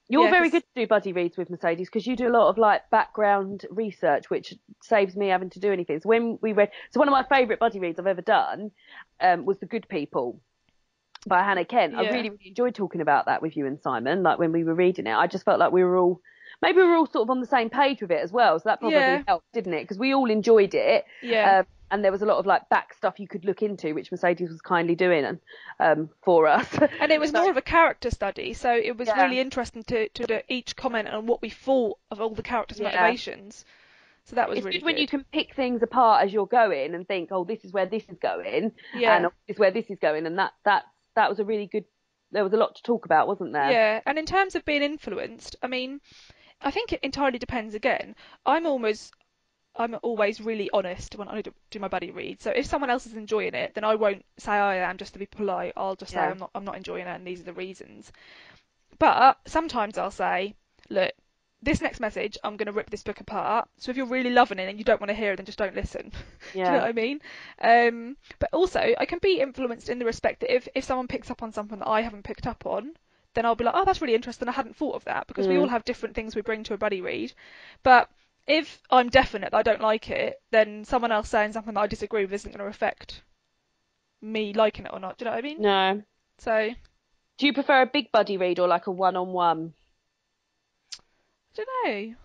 Speaker 2: You're
Speaker 1: yeah,
Speaker 2: very
Speaker 1: because
Speaker 2: good to do buddy reads with Mercedes because you do a lot of like background research, which saves me having to do anything. So when we read, so one of my favourite buddy reads I've ever done was The Good People by Hannah Kent. I
Speaker 1: yeah,
Speaker 2: really, really enjoyed talking about that with you and Simon. Like when we were reading it, I just felt like maybe we were all sort of on the same page with it as well. So that probably
Speaker 1: yeah,
Speaker 2: helped, didn't it? Because we all enjoyed it.
Speaker 1: yeah.
Speaker 2: And there was a lot of like back stuff you could look into, which Mercedes was kindly doing for us.
Speaker 1: And it was
Speaker 2: So
Speaker 1: more of a character study, so it was
Speaker 2: yeah,
Speaker 1: really interesting to do each comment on what we thought of all the characters'
Speaker 2: yeah.
Speaker 1: motivations. So that was
Speaker 2: It's
Speaker 1: really
Speaker 2: good when you
Speaker 1: good.
Speaker 2: can pick things apart as you're going and think, oh, this is where this is going, and
Speaker 1: Yeah,
Speaker 2: oh, this is where this is going, and that was a really good. There was a lot to talk about, wasn't there?
Speaker 1: yeah. And in terms of being influenced, I mean, I think it entirely depends again. I'm almost I'm always really honest when I do my buddy read. So if someone else is enjoying it, then I won't say I am just to be polite. I'll just say
Speaker 2: Yeah.
Speaker 1: I'm not enjoying it and these are the reasons. But sometimes I'll say, look, this next message, I'm going to rip this book apart. So if you're really loving it and you don't want to hear it, then just don't listen. Do you know
Speaker 2: Yeah.
Speaker 1: what I mean? But also, I can be influenced in the respect that if someone picks up on something that I haven't picked up on, then I'll be like, oh, that's really interesting. I hadn't thought of that because we all
Speaker 2: Mm.
Speaker 1: have different things we bring to a buddy read. But if I'm definite that I don't like it, then someone else saying something that I disagree with isn't going to affect me liking it or not. Do you know what I mean?
Speaker 2: No.
Speaker 1: So,
Speaker 2: Do you prefer a big buddy read or like a one-on-one?
Speaker 1: I don't know.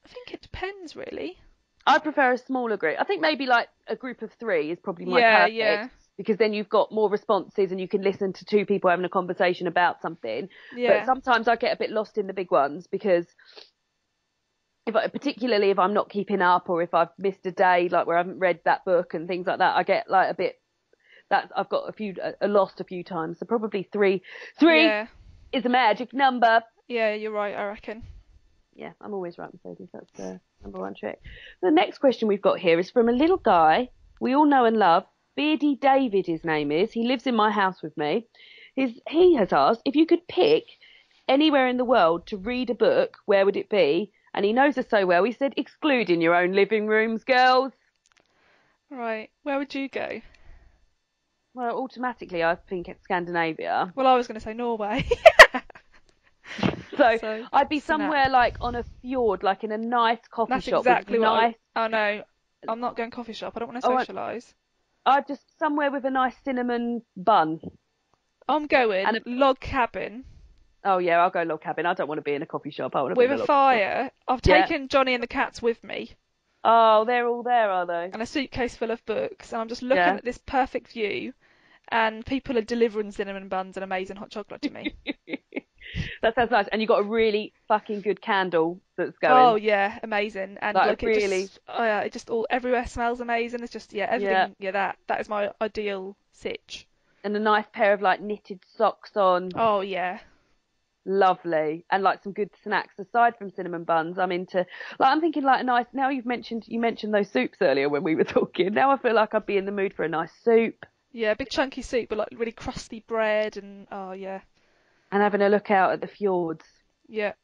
Speaker 1: I think it depends, really.
Speaker 2: I prefer a smaller group. I think maybe like a group of three is probably my
Speaker 1: Yeah,
Speaker 2: perfect
Speaker 1: yeah,
Speaker 2: because then you've got more responses and you can listen to two people having a conversation about something. But
Speaker 1: yeah,
Speaker 2: sometimes I get a bit lost in the big ones because particularly if I'm not keeping up or if I've missed a day like where I haven't read that book and things like that, I get like a bit that I've got lost a few times. So probably three. Three
Speaker 1: yeah,
Speaker 2: is a magic number.
Speaker 1: yeah. You're right. I reckon.
Speaker 2: Yeah, I'm always right, Mercedes. That's the number one trick. The next question we've got here is from a little guy we all know and love. Beardy David, his name is. He lives in my house with me. He has asked if you could pick anywhere in the world to read a book, where would it be? And he knows us so well. He said, excluding your own living rooms, girls.
Speaker 1: Right. Where would you go?
Speaker 2: Well, automatically, I think it's Scandinavia.
Speaker 1: Well, I was going to say Norway.
Speaker 2: So
Speaker 1: So
Speaker 2: I'd be
Speaker 1: snap.
Speaker 2: somewhere like on a fjord, like in a nice coffee
Speaker 1: That's
Speaker 2: shop with
Speaker 1: exactly what
Speaker 2: nice.
Speaker 1: I. Oh no, I'm not going coffee shop. I don't want to
Speaker 2: Oh,
Speaker 1: socialise.
Speaker 2: I'd just somewhere with a nice cinnamon bun.
Speaker 1: I'm
Speaker 2: And
Speaker 1: going log cabin
Speaker 2: oh yeah, I'll go log cabin. I don't want to be in a coffee shop. I want to be
Speaker 1: with
Speaker 2: in
Speaker 1: a
Speaker 2: a log shop.
Speaker 1: fire. I've
Speaker 2: Yeah.
Speaker 1: taken Johnny and the cats with me
Speaker 2: Oh, they're all there, are they?
Speaker 1: and a suitcase full of books, and I'm just looking
Speaker 2: Yeah.
Speaker 1: at this perfect view, and people are delivering cinnamon buns and amazing hot chocolate to me.
Speaker 2: That sounds nice. And you got a really fucking good candle that's
Speaker 1: Oh
Speaker 2: going.
Speaker 1: yeah, amazing. And
Speaker 2: Like
Speaker 1: like
Speaker 2: really,
Speaker 1: it just all everywhere smells amazing. It's just
Speaker 2: yeah.
Speaker 1: everything. Yeah, that is my ideal sitch.
Speaker 2: And a nice pair of like knitted socks on.
Speaker 1: Oh yeah,
Speaker 2: Lovely. And like some good snacks aside from cinnamon buns. I'm into like I'm thinking like a nice now you mentioned those soups earlier when we were talking. Now I feel like I'd be in the mood for a nice soup
Speaker 1: yeah, big chunky soup, but like really crusty bread and oh yeah,
Speaker 2: and having a look out at the fjords.
Speaker 1: yeah,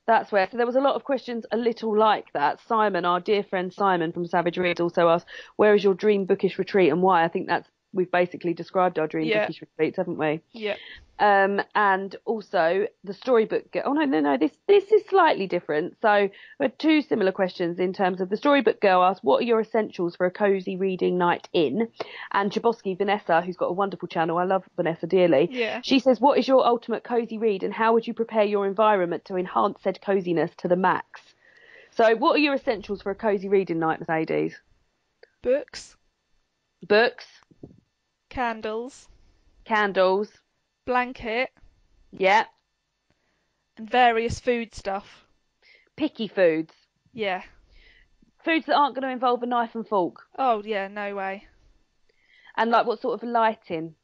Speaker 2: That's where. So there was a lot of questions a little like that. Simon, our dear friend Simon from Savage Reads, also asked, "Where is your dream bookish retreat and why?" I think we've basically described our dream
Speaker 1: yeah,
Speaker 2: bookish retreats, haven't we?
Speaker 1: yeah.
Speaker 2: And also the storybook. Oh no. This is slightly different. So we had two similar questions in terms of the storybook girl asked, "What are your essentials for a cozy reading night in?" And Jaboski Vanessa, who's got a wonderful channel, I love Vanessa dearly.
Speaker 1: Yeah.
Speaker 2: She says, "What is your ultimate cozy read, and how would you prepare your environment to enhance said coziness to the max?" So, what are your essentials for a cozy reading night, Mercedes?
Speaker 1: Books,
Speaker 2: Books,
Speaker 1: candles,
Speaker 2: candles,
Speaker 1: blanket,
Speaker 2: yeah,
Speaker 1: and various food stuff.
Speaker 2: picky foods.
Speaker 1: Yeah.
Speaker 2: Foods that aren't going to involve a knife and fork.
Speaker 1: Oh yeah, no way.
Speaker 2: And like what sort of lighting?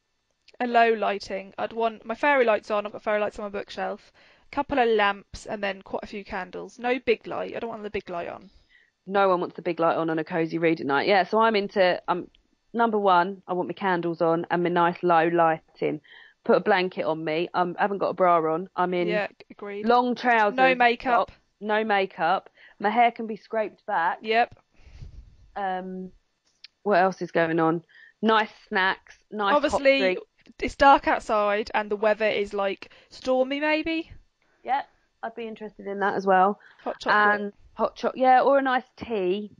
Speaker 1: A low lighting. I'd want my fairy lights on. I've got fairy lights on my bookshelf. A couple of lamps and then quite a few candles. No big light. I don't want the big light on.
Speaker 2: No one wants the big light on a cozy reading night. Yeah, so I'm number one, I want my candles on and my nice low lighting. Put a blanket on me. I haven't got a bra on. I'm in
Speaker 1: Yeah, agreed.
Speaker 2: long
Speaker 1: No
Speaker 2: trousers,
Speaker 1: makeup.
Speaker 2: tops, no makeup. My hair can be scraped back.
Speaker 1: Yep.
Speaker 2: Um, what else is going on? Nice snacks, nice hot
Speaker 1: Obviously,
Speaker 2: drinks.
Speaker 1: it's dark outside and the weather is like stormy, maybe.
Speaker 2: Yeah, I'd be interested in that as well.
Speaker 1: Hot chocolate.
Speaker 2: And hot chocolate, yeah, or a nice tea.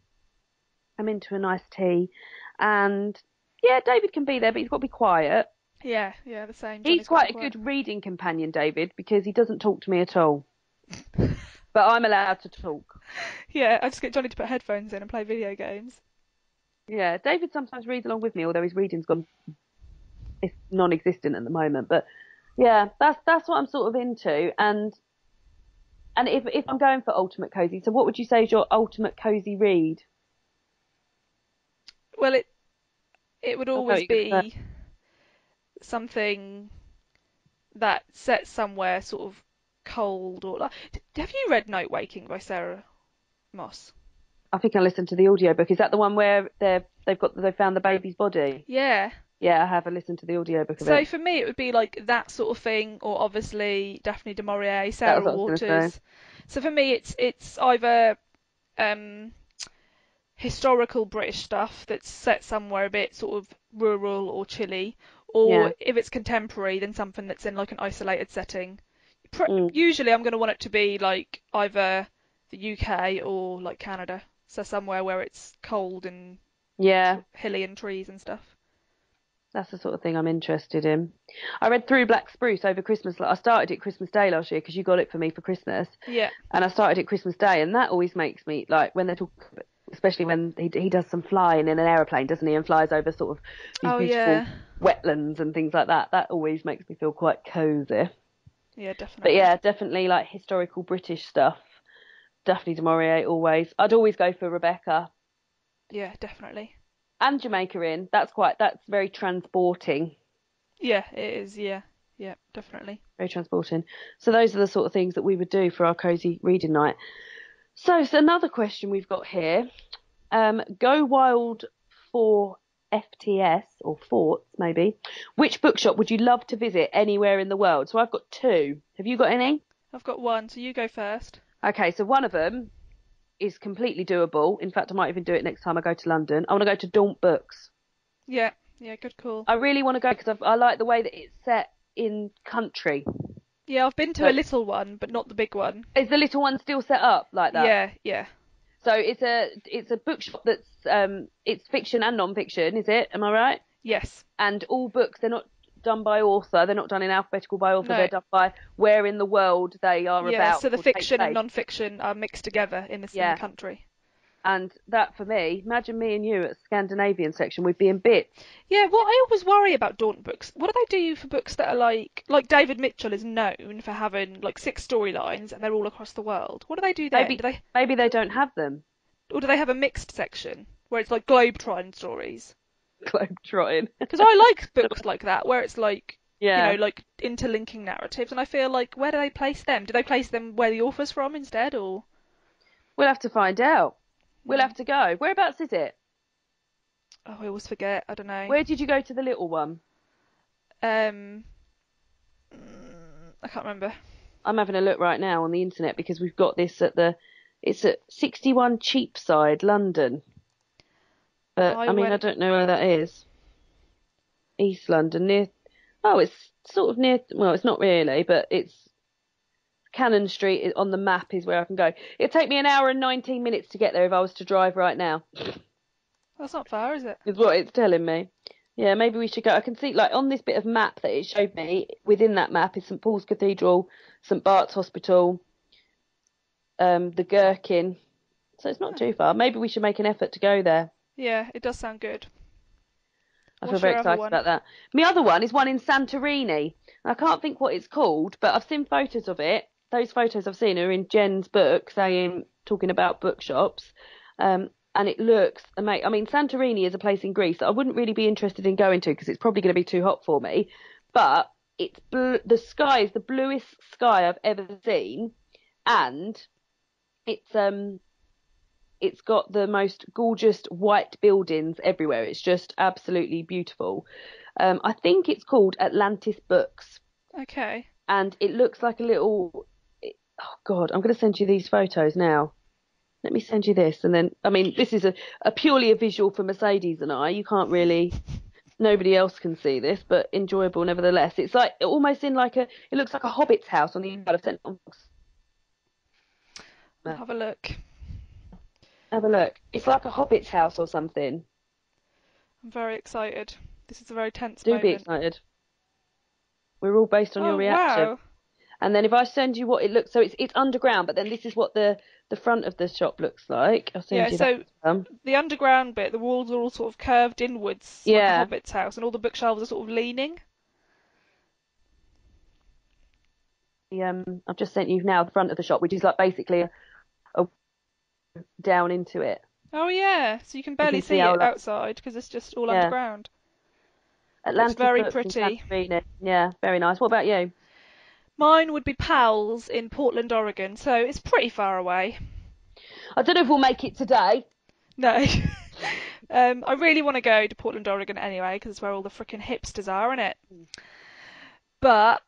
Speaker 2: I'm into a nice tea. And yeah, David can be there, but he's got to be quiet.
Speaker 1: Yeah, yeah, the same.
Speaker 2: He's
Speaker 1: Johnny's got to
Speaker 2: quite
Speaker 1: be
Speaker 2: a
Speaker 1: quiet.
Speaker 2: good reading companion, David, because he doesn't talk to me at all. But I'm allowed to talk.
Speaker 1: Yeah, I just get Johnny to put headphones in and play video games.
Speaker 2: Yeah, David sometimes reads along with me, although his reading's gone, it's non-existent at the moment. But yeah, that's what I'm sort of into. And if I'm going for ultimate cozy, so what would you say is your ultimate cozy read?
Speaker 1: Well, it would
Speaker 2: I know what
Speaker 1: always
Speaker 2: you're gonna say.
Speaker 1: be something that sets somewhere sort of cold or like. Have you read Night Waking by Sarah Moss?
Speaker 2: I think I listened to the audiobook. Is that the one where they found the baby's body?
Speaker 1: Yeah.
Speaker 2: Yeah, I have. Listened to the audiobook of
Speaker 1: So
Speaker 2: it.
Speaker 1: for me, it would be like that sort of thing, or obviously Daphne du Maurier,
Speaker 2: That's
Speaker 1: Sarah
Speaker 2: what I was going to say.
Speaker 1: Waters. So for me, it's either um, historical British stuff that's set somewhere a bit sort of rural or chilly,
Speaker 2: Yeah.
Speaker 1: or if it's contemporary, then something that's in like an isolated setting.
Speaker 2: Mm.
Speaker 1: Usually, I'm going to want it to be like either the UK or like Canada, so somewhere where it's cold and
Speaker 2: Yeah.
Speaker 1: sort of hilly and trees and stuff.
Speaker 2: That's the sort of thing I'm interested in. I read through Black Spruce over Christmas. I started it Christmas Day last year because you got it for me for Christmas,
Speaker 1: Yeah,
Speaker 2: and I started it Christmas Day, and that always makes me like when they talk, especially when he does some flying in an aeroplane, doesn't he, and flies over sort of these
Speaker 1: oh
Speaker 2: beautiful
Speaker 1: yeah,
Speaker 2: wetlands and things like that. That always makes me feel quite cozy.
Speaker 1: yeah,
Speaker 2: But
Speaker 1: definitely.
Speaker 2: yeah, definitely like historical British stuff. Daphne du Maurier always. I'd always go for Rebecca
Speaker 1: Yeah, definitely.
Speaker 2: and Jamaica Inn. That's very transporting.
Speaker 1: Yeah, it is. Yeah, yeah, definitely.
Speaker 2: Very transporting. So those are the sort of things that we would do for our cozy reading night. So another question we've got here. Go wild for FTS or forts maybe. Which bookshop would you love to visit anywhere in the world? So I've got two. Have you got any?
Speaker 1: I've got one, so you go first.
Speaker 2: Okay, so one of them is completely doable. In fact, I might even do it next time I go to London. I want to go to Daunt Books.
Speaker 1: Yeah, yeah, good call.
Speaker 2: I really want to go because I like the way that it's set in country.
Speaker 1: Yeah, I've been to a
Speaker 2: So
Speaker 1: little one, but not the big one.
Speaker 2: is the little one still set up like that?
Speaker 1: Yeah, yeah.
Speaker 2: So it's a bookshop that's it's fiction and non-fiction, is it? Am I right?
Speaker 1: Yes.
Speaker 2: And all books, they're not done by author. They're not done in alphabetical by author. They're
Speaker 1: No.
Speaker 2: done by where in the world they are
Speaker 1: Yeah,
Speaker 2: about
Speaker 1: so the
Speaker 2: or take
Speaker 1: fiction and
Speaker 2: place.
Speaker 1: non-fiction are mixed together in the
Speaker 2: Yeah.
Speaker 1: country.
Speaker 2: And that for me, imagine me and you at the Scandinavian section, we'd be in bits.
Speaker 1: Yeah, what I always worry about Daunt books, what do they do for books that are like David Mitchell is known for having like 6 storylines and they're all across the world. What do they do then?
Speaker 2: Maybe maybe they don't have them.
Speaker 1: Or do they have a mixed section where it's like globetrotting stories?
Speaker 2: Globetrotting.
Speaker 1: Because I like books like that where it's like,
Speaker 2: Yeah.
Speaker 1: like interlinking narratives, and I feel like where do they place them? Do they place them where the author's from instead, or?
Speaker 2: We'll have to find out. We'll
Speaker 1: Mm.
Speaker 2: have to go. Whereabouts is it?
Speaker 1: Oh, I always forget. I don't know.
Speaker 2: Where did you go to the little one?
Speaker 1: Um, I can't remember.
Speaker 2: I'm having a look right now on the internet because we've got this it's at 61 Cheapside, London. But
Speaker 1: I
Speaker 2: I mean, I
Speaker 1: went.
Speaker 2: don't know where that is. East London, near. Oh, it's sort of near. Well, it's not really, but it's Cannon Street on the map is where I can go. It'd take me an hour and 19 minutes to get there if I was to drive right now.
Speaker 1: That's not far, is it?
Speaker 2: Is what it's telling me. Yeah, maybe we should go. I can see, like, on this bit of map that it showed me, within that map is St Paul's Cathedral, St Bart's Hospital, the Gherkin. So it's not
Speaker 1: Oh.
Speaker 2: too far. Maybe we should make an effort to go there.
Speaker 1: Yeah, it does sound good.
Speaker 2: I feel
Speaker 1: What's
Speaker 2: very
Speaker 1: your other
Speaker 2: excited
Speaker 1: one?
Speaker 2: about that. My other one is one in Santorini. I can't think what it's called, but I've seen photos of it. Those photos I've seen are in Jen's book, talking about bookshops. And it looks amazing. I mean, Santorini is a place in Greece that I wouldn't really be interested in going to because it's probably going to be too hot for me. But the sky is the bluest sky I've ever seen, and it's it's got the most gorgeous white buildings everywhere. It's just absolutely beautiful. I think it's called Atlantis Books,
Speaker 1: Okay.
Speaker 2: and it looks like a little. Oh God, I'm going to send you these photos now. Let me send you this, and then I mean, this is a purely a visual for Mercedes and I. You can't really. Nobody else can see this, but enjoyable nevertheless. It's like almost in like a. It looks like a hobbit's house on the inside of St.
Speaker 1: I'll have a look.
Speaker 2: Have a look. It's like a hobbit's house or something.
Speaker 1: I'm very excited. This is a very tense
Speaker 2: Do be
Speaker 1: moment.
Speaker 2: excited. We're all based on your
Speaker 1: Oh,
Speaker 2: reaction.
Speaker 1: wow.
Speaker 2: And then if I send you what it looks, so it's underground, but then this is what the front of the shop looks like. I'll
Speaker 1: Yeah,
Speaker 2: send you
Speaker 1: so
Speaker 2: that.
Speaker 1: the underground bit, the walls are all sort of curved inwards, like a
Speaker 2: Yeah.
Speaker 1: hobbit's house, and all the bookshelves are sort of leaning.
Speaker 2: I've just sent you now the front of the shop, which is like basically a down into it.
Speaker 1: Oh, yeah, so you can
Speaker 2: You
Speaker 1: barely
Speaker 2: can see
Speaker 1: see
Speaker 2: how
Speaker 1: it
Speaker 2: like
Speaker 1: outside because it's just all
Speaker 2: yeah,
Speaker 1: underground. Looks
Speaker 2: Atlantis
Speaker 1: very
Speaker 2: Books in
Speaker 1: pretty.
Speaker 2: Santorini. Yeah, very nice. What about you?
Speaker 1: Mine would be Powell's in Portland, Oregon, so it's pretty far away.
Speaker 2: I don't know if we'll make it today.
Speaker 1: No. I really want to go to Portland, Oregon anyway, because it's where all the freaking hipsters are, isn't it? But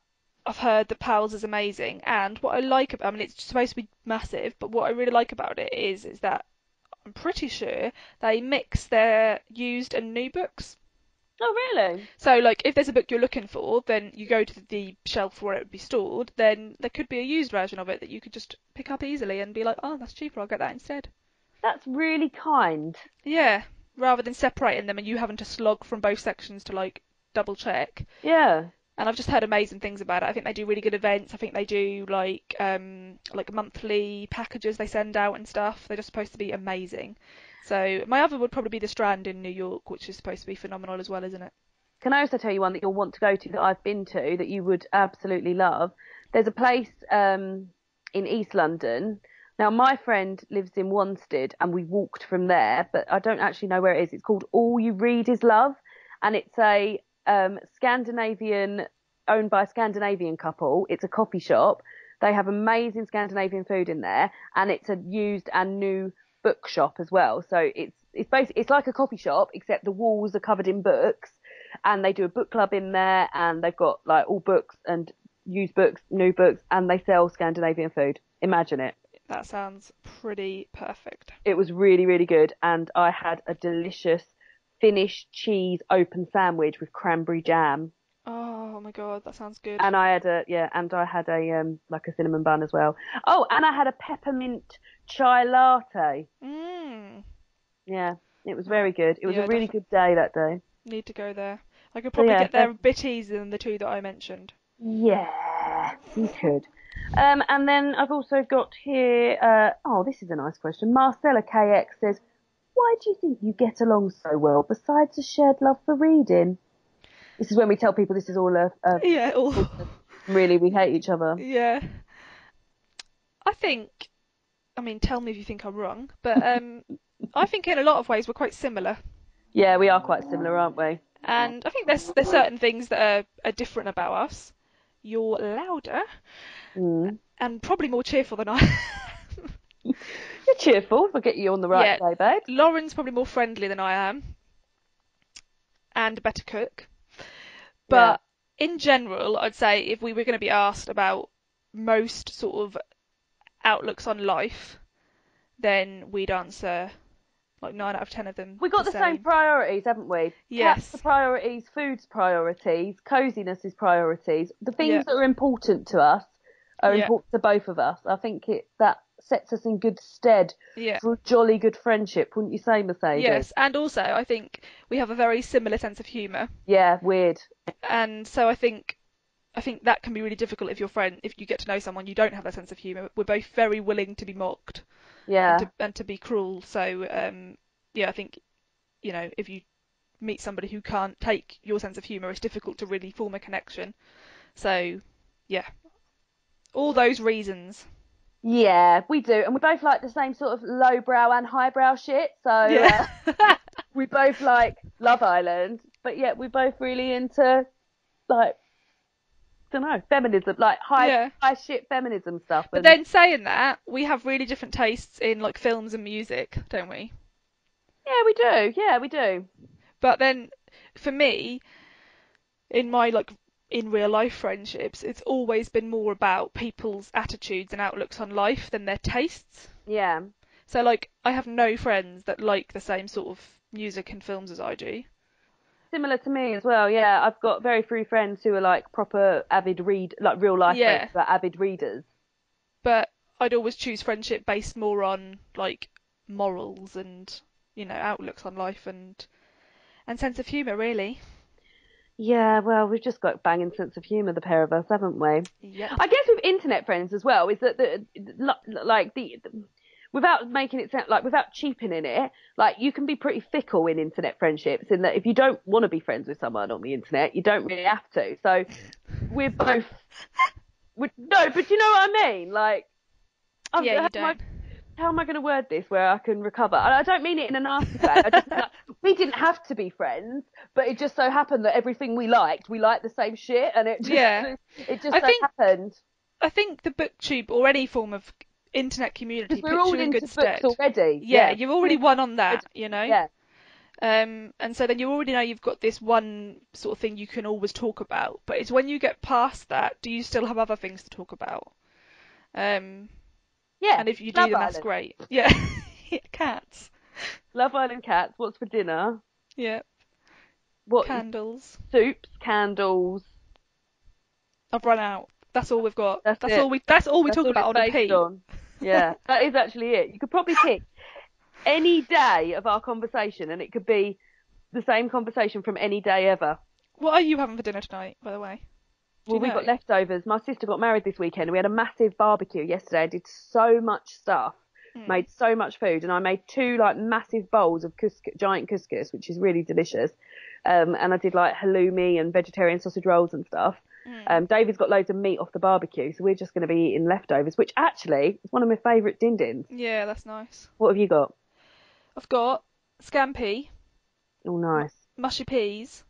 Speaker 1: I've heard that Powell's is amazing, and what I like about, I mean, it's supposed to be massive, but what I really like about it is that I'm pretty sure they mix their used and new books.
Speaker 2: Oh, really?
Speaker 1: So, like, if there's a book you're looking for, then you go to the shelf where it would be stored, then there could be a used version of it that you could just pick up easily and be like, oh, that's cheaper, I'll get that instead.
Speaker 2: That's really kind.
Speaker 1: Yeah, rather than separating them and you having to slog from both sections to, like, double check.
Speaker 2: Yeah.
Speaker 1: And I've just heard amazing things about it. I think they do really good events. I think they do like monthly packages they send out and stuff. They're just supposed to be amazing. So my other would probably be the Strand in New York, which is supposed to be phenomenal as well, isn't it?
Speaker 2: Can I also tell you one that you'll want to go to that I've been to that you would absolutely love? There's a place in East London. Now, my friend lives in Wanstead and we walked from there, but I don't actually know where it is. It's called All You Read Is Love, and it's a Scandinavian, owned by a Scandinavian couple. It's a coffee shop. They have amazing Scandinavian food in there, and it's a used and new bookshop as well. So it's basically it's like a coffee shop, except the walls are covered in books, and they do a book club in there, and they've got like all books and used books, new books, and they sell Scandinavian food. Imagine it.
Speaker 1: That sounds pretty perfect.
Speaker 2: It was really, really good, and I had a delicious Finnish cheese open sandwich with cranberry jam.
Speaker 1: Oh my god, that sounds good.
Speaker 2: And I had a like a cinnamon bun as well. Oh, and I had a peppermint chai latte.
Speaker 1: Mmm.
Speaker 2: Yeah, it was very good. It was
Speaker 1: Yeah,
Speaker 2: a really good day that day.
Speaker 1: need to go there. I could
Speaker 2: So
Speaker 1: probably
Speaker 2: yeah,
Speaker 1: get there a bit easier than the two that I mentioned.
Speaker 2: yeah, you could. And then I've also got here. Oh, this is a nice question. Marcella KX says, "Why do you think you get along so well? Besides a shared love for reading." This is when we tell people this is all a
Speaker 1: Yeah,
Speaker 2: really we hate each other.
Speaker 1: yeah. I think, I mean, tell me if you think I'm wrong, but I think in a lot of ways we're quite similar.
Speaker 2: Yeah, we are quite similar, aren't we?
Speaker 1: And I think there's certain things that are different about us. You're louder
Speaker 2: Mm.
Speaker 1: and probably more cheerful than I.
Speaker 2: You're cheerful. We'll get you on the right
Speaker 1: Yeah,
Speaker 2: day, babe.
Speaker 1: Lauren's probably more friendly than I am and a better cook.
Speaker 2: Yeah.
Speaker 1: But in general, I'd say if we were going to be asked about most sort of outlooks on life, then we'd answer like 9 out of 10 of them
Speaker 2: We got the same priorities, haven't we? Cats
Speaker 1: Yes.
Speaker 2: are priorities, food's priorities, coziness is priorities. The things
Speaker 1: Yeah.
Speaker 2: that are important to us are
Speaker 1: Yeah.
Speaker 2: important to both of us. I think that sets us in good stead
Speaker 1: Yeah.
Speaker 2: for a jolly good friendship, wouldn't you say, Mercedes?
Speaker 1: Yes, and also I think we have a very similar sense of humour,
Speaker 2: Yeah, weird.
Speaker 1: and so I think that can be really difficult if you get to know someone you don't have that sense of humour. We're both very willing to be mocked
Speaker 2: Yeah.
Speaker 1: and to be cruel. So yeah, I think if you meet somebody who can't take your sense of humour, it's difficult to really form a connection. So yeah, all those reasons.
Speaker 2: Yeah, we do, and we both like the same sort of lowbrow and highbrow shit. So
Speaker 1: Yeah.
Speaker 2: we both like Love Island, but yet we both really into like don't know feminism, like
Speaker 1: Yeah.
Speaker 2: high shit feminism stuff.
Speaker 1: But
Speaker 2: And
Speaker 1: then saying that, we have really different tastes in like films and music, don't we?
Speaker 2: yeah, we do. Yeah, we do.
Speaker 1: But then for me, in my like in real life friendships, it's always been more about people's attitudes and outlooks on life than their tastes.
Speaker 2: Yeah,
Speaker 1: So like I have no friends that like the same sort of music and films as I do.
Speaker 2: similar to me as well. Yeah, I've got very few friends who are like proper avid read, like real life friends
Speaker 1: Yeah,
Speaker 2: who are avid readers.
Speaker 1: but I'd always choose friendship based more on like morals and outlooks on life and sense of humour really.
Speaker 2: Yeah, well, we've just got banging sense of humour, the pair of us, haven't we?
Speaker 1: Yep.
Speaker 2: I guess with internet friends as well, is that like without making it sound like without cheapening it, like you can be pretty fickle in internet friendships in that if you don't want to be friends with someone on the internet, you don't really have to. So we're both, no, but you know what I mean? Like,
Speaker 1: Yeah, you don't.
Speaker 2: how am I going to word this where I can recover? And I don't mean it in a nasty way. I just mean like, we didn't have to be friends, but it just so happened that everything we liked the same shit, and
Speaker 1: Yeah.
Speaker 2: it just
Speaker 1: I
Speaker 2: so
Speaker 1: think
Speaker 2: happened
Speaker 1: I think the booktube or any form of internet community
Speaker 2: because we're
Speaker 1: puts
Speaker 2: all
Speaker 1: you in
Speaker 2: into
Speaker 1: good
Speaker 2: books
Speaker 1: stead.
Speaker 2: already.
Speaker 1: Yeah,
Speaker 2: Yeah,
Speaker 1: you've
Speaker 2: we're all
Speaker 1: already
Speaker 2: into
Speaker 1: won on
Speaker 2: books
Speaker 1: that,
Speaker 2: already. Yeah,
Speaker 1: And so then you already know you've got this one sort of thing you can always talk about. But it's when you get past that, do you still have other things to talk about? Um,
Speaker 2: yeah.
Speaker 1: and if you do,
Speaker 2: Love
Speaker 1: then that's
Speaker 2: Island,
Speaker 1: great. Yeah. Yeah, cats.
Speaker 2: Love Island cats. What's for dinner?
Speaker 1: Yeah.
Speaker 2: What
Speaker 1: Candles.
Speaker 2: soups, candles.
Speaker 1: I've run out. That's all we've got.
Speaker 2: That's
Speaker 1: That's
Speaker 2: it.
Speaker 1: all we
Speaker 2: That's
Speaker 1: talk
Speaker 2: all
Speaker 1: about
Speaker 2: it's
Speaker 1: on
Speaker 2: based
Speaker 1: repeat.
Speaker 2: on. Yeah, that is actually it. You could probably pick any day of our conversation, and it could be the same conversation from any day ever.
Speaker 1: What are you having for dinner tonight, by the way? Do
Speaker 2: Well,
Speaker 1: you
Speaker 2: we got
Speaker 1: know?
Speaker 2: leftovers. My sister got married this weekend. We had a massive barbecue yesterday. I did so much stuff,
Speaker 1: Mm.
Speaker 2: made so much food, and I made two like massive bowls of giant couscous, which is really delicious. And I did like halloumi and vegetarian sausage rolls and stuff.
Speaker 1: Mm.
Speaker 2: David's got loads of meat off the barbecue, so we're just going to be eating leftovers, which actually is one of my favourite din-dins.
Speaker 1: Yeah, that's nice.
Speaker 2: What have you got?
Speaker 1: I've got scampi,
Speaker 2: Oh, nice.
Speaker 1: mushy peas,